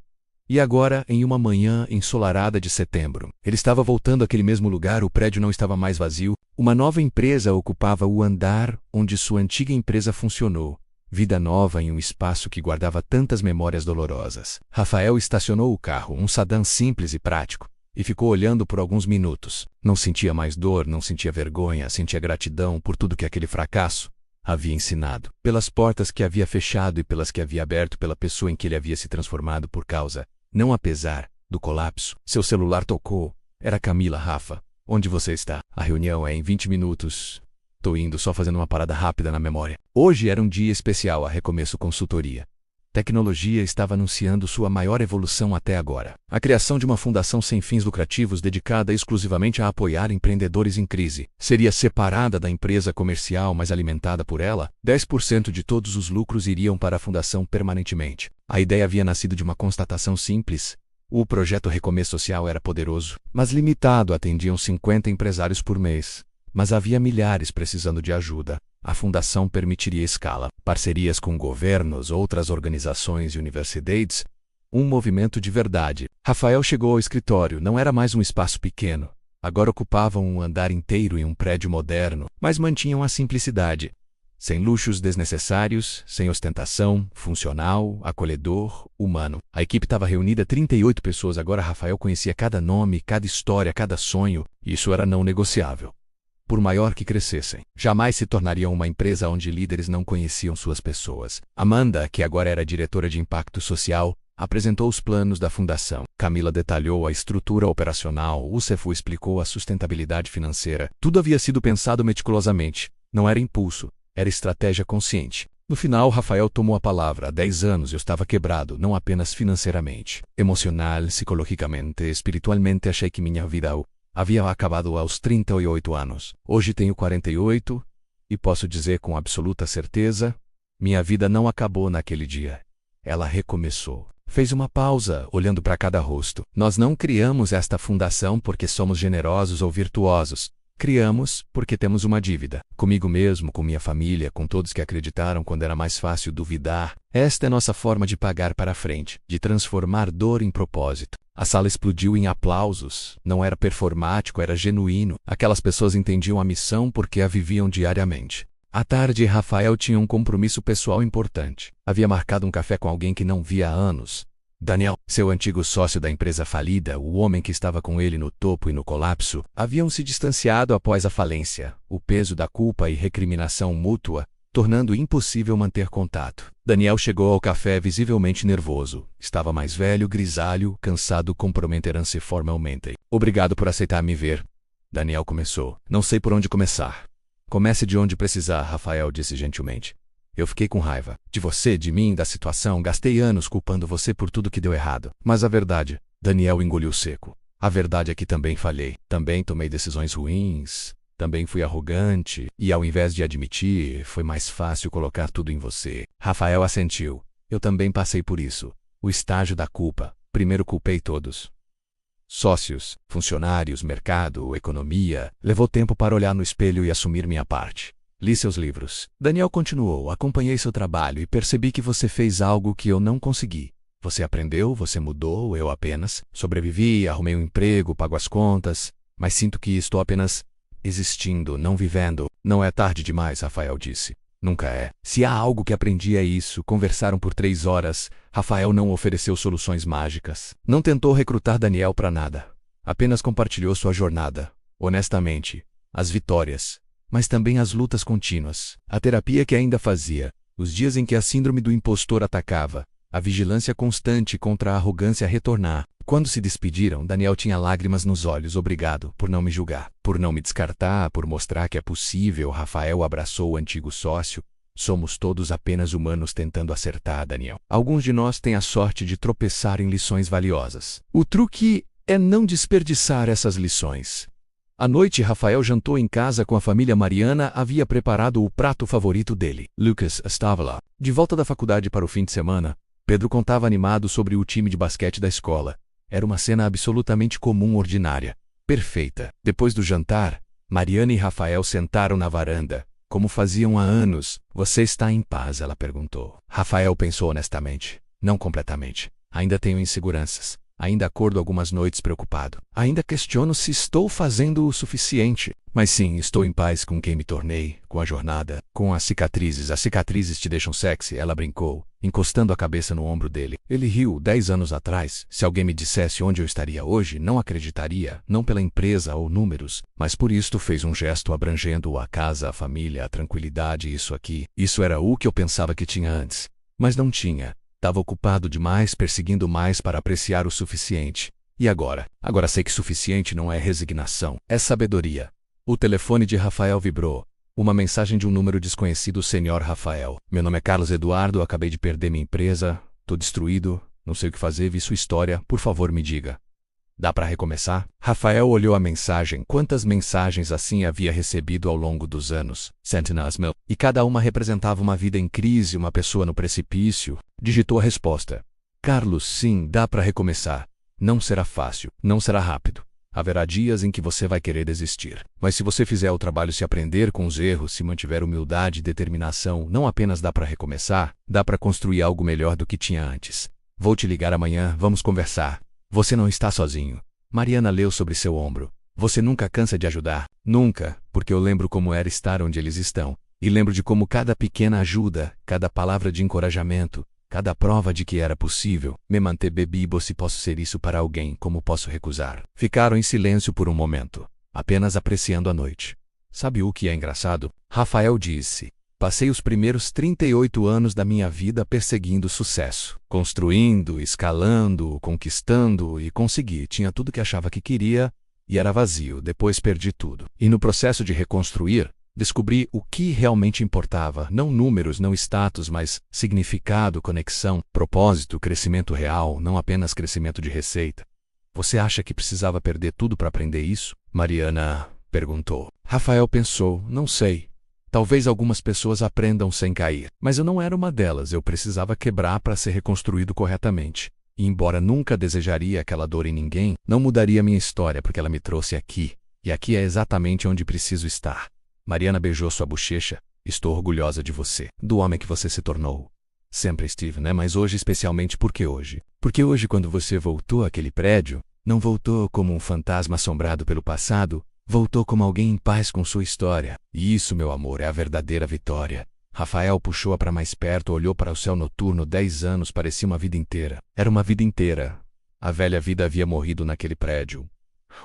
S1: E agora, em uma manhã ensolarada de setembro, ele estava voltando àquele mesmo lugar. O prédio não estava mais vazio. Uma nova empresa ocupava o andar onde sua antiga empresa funcionou. Vida nova em um espaço que guardava tantas memórias dolorosas. Rafael estacionou o carro, um sedã simples e prático, e ficou olhando por alguns minutos. Não sentia mais dor, não sentia vergonha, sentia gratidão por tudo que aquele fracasso havia ensinado. Pelas portas que havia fechado e pelas que havia aberto, pela pessoa em que ele havia se transformado por causa, não apesar, do colapso. Seu celular tocou. Era Camila. Rafa, onde você está? A reunião é em 20 minutos. Tô indo, só fazendo uma parada rápida na memória. Hoje era um dia especial, a Recomeço Consultoria. Tecnologia estava anunciando sua maior evolução até agora. A criação de uma fundação sem fins lucrativos dedicada exclusivamente a apoiar empreendedores em crise. Seria separada da empresa comercial, mas alimentada por ela. 10% de todos os lucros iriam para a fundação permanentemente. A ideia havia nascido de uma constatação simples. O projeto Recomeço Social era poderoso, mas limitado. Atendiam 50 empresários por mês. Mas havia milhares precisando de ajuda. A fundação permitiria escala, parcerias com governos, outras organizações e universidades. Um movimento de verdade. Rafael chegou ao escritório. Não era mais um espaço pequeno. Agora ocupavam um andar inteiro em um prédio moderno, mas mantinham a simplicidade. Sem luxos desnecessários, sem ostentação, funcional, acolhedor, humano. A equipe estava reunida, 38 pessoas. Agora Rafael conhecia cada nome, cada história, cada sonho. Isso era não negociável. Por maior que crescessem, jamais se tornariam uma empresa onde líderes não conheciam suas pessoas. Amanda, que agora era diretora de impacto social, Apresentou os planos da fundação. Camila detalhou a estrutura operacional. O CFO explicou a sustentabilidade financeira. Tudo havia sido pensado meticulosamente. Não era impulso, era estratégia consciente. No final, Rafael tomou a palavra. Há 10 anos eu estava quebrado, não apenas financeiramente, emocional, psicologicamente, espiritualmente. Achei que minha vida havia acabado aos 38 anos. Hoje tenho 48 e posso dizer com absoluta certeza, minha vida não acabou naquele dia. Ela recomeçou. Fez uma pausa, olhando para cada rosto. Nós não criamos esta fundação porque somos generosos ou virtuosos. Criamos porque temos uma dívida. Comigo mesmo, com minha família, com todos que acreditaram quando era mais fácil duvidar. Esta é nossa forma de pagar para frente, de transformar dor em propósito. A sala explodiu em aplausos. Não era performático, era genuíno. Aquelas pessoas entendiam a missão porque a viviam diariamente. À tarde, Rafael tinha um compromisso pessoal importante. Havia marcado um café com alguém que não via há anos. Daniel, seu antigo sócio da empresa falida, o homem que estava com ele no topo e no colapso, haviam se distanciado após a falência, o peso da culpa e recriminação mútua, tornando impossível manter contato. Daniel chegou ao café visivelmente nervoso. Estava mais velho, grisalho, cansado, comprometeram-se formalmente. Obrigado por aceitar me ver. Daniel começou. Não sei por onde começar. Comece de onde precisar, Rafael disse gentilmente. Eu fiquei com raiva. De você, de mim, da situação. Gastei anos culpando você por tudo que deu errado. Mas a verdade, Daniel engoliu seco. A verdade é que também falhei. Também tomei decisões ruins. Também fui arrogante. E ao invés de admitir, foi mais fácil colocar tudo em você. Rafael assentiu. Eu também passei por isso. O estágio da culpa. Primeiro culpei todos. Sócios, funcionários, mercado, economia. Levou tempo para olhar no espelho e assumir minha parte. Li seus livros. Daniel continuou. Acompanhei seu trabalho e percebi que você fez algo que eu não consegui. Você aprendeu, você mudou, eu apenas sobrevivi, arrumei um emprego, pago as contas, mas sinto que estou apenas existindo, não vivendo. Não é tarde demais, Rafael disse. Nunca é. Se há algo que aprendi é isso. Conversaram por 3 horas. Rafael não ofereceu soluções mágicas. Não tentou recrutar Daniel para nada. Apenas compartilhou sua jornada. Honestamente. As vitórias. Mas também as lutas contínuas. A terapia que ainda fazia. Os dias em que a síndrome do impostor atacava. A vigilância constante contra a arrogância retornar. Quando se despediram, Daniel tinha lágrimas nos olhos. Obrigado por não me julgar, por não me descartar, por mostrar que é possível. Rafael abraçou o antigo sócio. Somos todos apenas humanos tentando acertar, Daniel. Alguns de nós têm a sorte de tropeçar em lições valiosas. O truque é não desperdiçar essas lições. À noite, Rafael jantou em casa com a família. Mariana havia preparado o prato favorito dele. Lucas estava lá. De volta da faculdade para o fim de semana, Pedro contava animado sobre o time de basquete da escola. Era uma cena absolutamente comum, ordinária. Perfeita. Depois do jantar, Mariana e Rafael sentaram na varanda. Como faziam há anos. Você está em paz? Ela perguntou. Rafael pensou honestamente. Não completamente. Ainda tenho inseguranças. Ainda acordo algumas noites preocupado. Ainda questiono se estou fazendo o suficiente. Mas sim, estou em paz com quem me tornei, com a jornada, com as cicatrizes. As cicatrizes te deixam sexy, ela brincou, encostando a cabeça no ombro dele. Ele riu. 10 anos atrás, se alguém me dissesse onde eu estaria hoje, não acreditaria, não pela empresa ou números, mas por isto fez um gesto abrangendo a casa, a família, a tranquilidade, isso aqui. Isso era o que eu pensava que tinha antes. Mas não tinha. Estava ocupado demais, perseguindo mais para apreciar o suficiente. E agora? Agora sei que suficiente não é resignação, é sabedoria. O telefone de Rafael vibrou. Uma mensagem de um número desconhecido. Senhor Rafael. Meu nome é Carlos Eduardo, acabei de perder minha empresa. Tô destruído, não sei o que fazer, vi sua história, por favor me diga. Dá para recomeçar? Rafael olhou a mensagem. Quantas mensagens assim havia recebido ao longo dos anos? Centenas mil. E cada uma representava uma vida em crise, uma pessoa no precipício. Digitou a resposta. Carlos, sim, dá para recomeçar. Não será fácil, não será rápido. Haverá dias em que você vai querer desistir. Mas se você fizer o trabalho, se aprender com os erros, se mantiver humildade e determinação, não apenas dá para recomeçar, dá para construir algo melhor do que tinha antes. Vou te ligar amanhã, vamos conversar. Você não está sozinho. Mariana leu sobre seu ombro. Você nunca cansa de ajudar. Nunca, porque eu lembro como era estar onde eles estão. E lembro de como cada pequena ajuda, cada palavra de encorajamento, cada prova de que era possível me manter bebível. Se posso ser isso para alguém, como posso recusar? Ficaram em silêncio por um momento, apenas apreciando a noite. Sabe o que é engraçado? Rafael disse. Passei os primeiros 38 anos da minha vida perseguindo o sucesso. Construindo, escalando, conquistando e consegui. Tinha tudo que achava que queria e era vazio. Depois perdi tudo. E no processo de reconstruir, descobri o que realmente importava. Não números, não status, mas significado, conexão, propósito, crescimento real, não apenas crescimento de receita. Você acha que precisava perder tudo para aprender isso? Mariana perguntou. Rafael pensou, não sei. Talvez algumas pessoas aprendam sem cair, mas eu não era uma delas. Eu precisava quebrar para ser reconstruído corretamente. E embora nunca desejaria aquela dor em ninguém, não mudaria minha história porque ela me trouxe aqui. E aqui é exatamente onde preciso estar. Mariana beijou sua bochecha. Estou orgulhosa de você, do homem que você se tornou. Sempre estive, né? Mas hoje especialmente porque hoje. Porque hoje quando você voltou àquele prédio, não voltou como um fantasma assombrado pelo passado, voltou como alguém em paz com sua história. E isso, meu amor, é a verdadeira vitória. Rafael puxou-a para mais perto, olhou para o céu noturno. 10 anos parecia uma vida inteira. Era uma vida inteira. A velha vida havia morrido naquele prédio.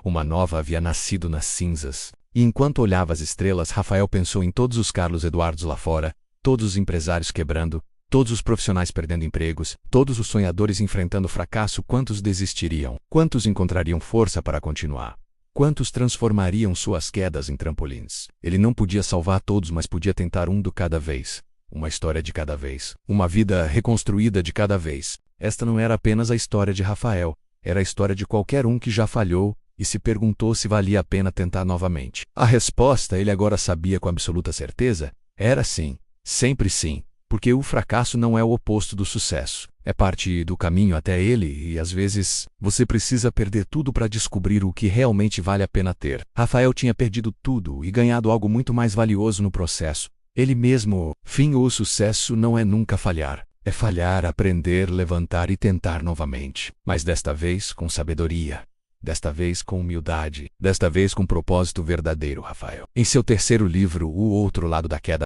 S1: Uma nova havia nascido nas cinzas. E enquanto olhava as estrelas, Rafael pensou em todos os Carlos Eduardos lá fora, todos os empresários quebrando, todos os profissionais perdendo empregos, todos os sonhadores enfrentando fracasso. Quantos desistiriam? Quantos encontrariam força para continuar? Quantos transformariam suas quedas em trampolins? Ele não podia salvar todos, mas podia tentar um de cada vez. Uma história de cada vez. Uma vida reconstruída de cada vez. Esta não era apenas a história de Rafael. Era a história de qualquer um que já falhou e se perguntou se valia a pena tentar novamente. A resposta, ele agora sabia com absoluta certeza, era sim. Sempre sim. Porque o fracasso não é o oposto do sucesso. É parte do caminho até ele e, às vezes, você precisa perder tudo para descobrir o que realmente vale a pena ter. Rafael tinha perdido tudo e ganhado algo muito mais valioso no processo. Ele mesmo. O sucesso não é nunca falhar. É falhar, aprender, levantar e tentar novamente. Mas desta vez com sabedoria. Desta vez com humildade. Desta vez com propósito verdadeiro, Rafael. Em seu terceiro livro, O Outro Lado da Queda,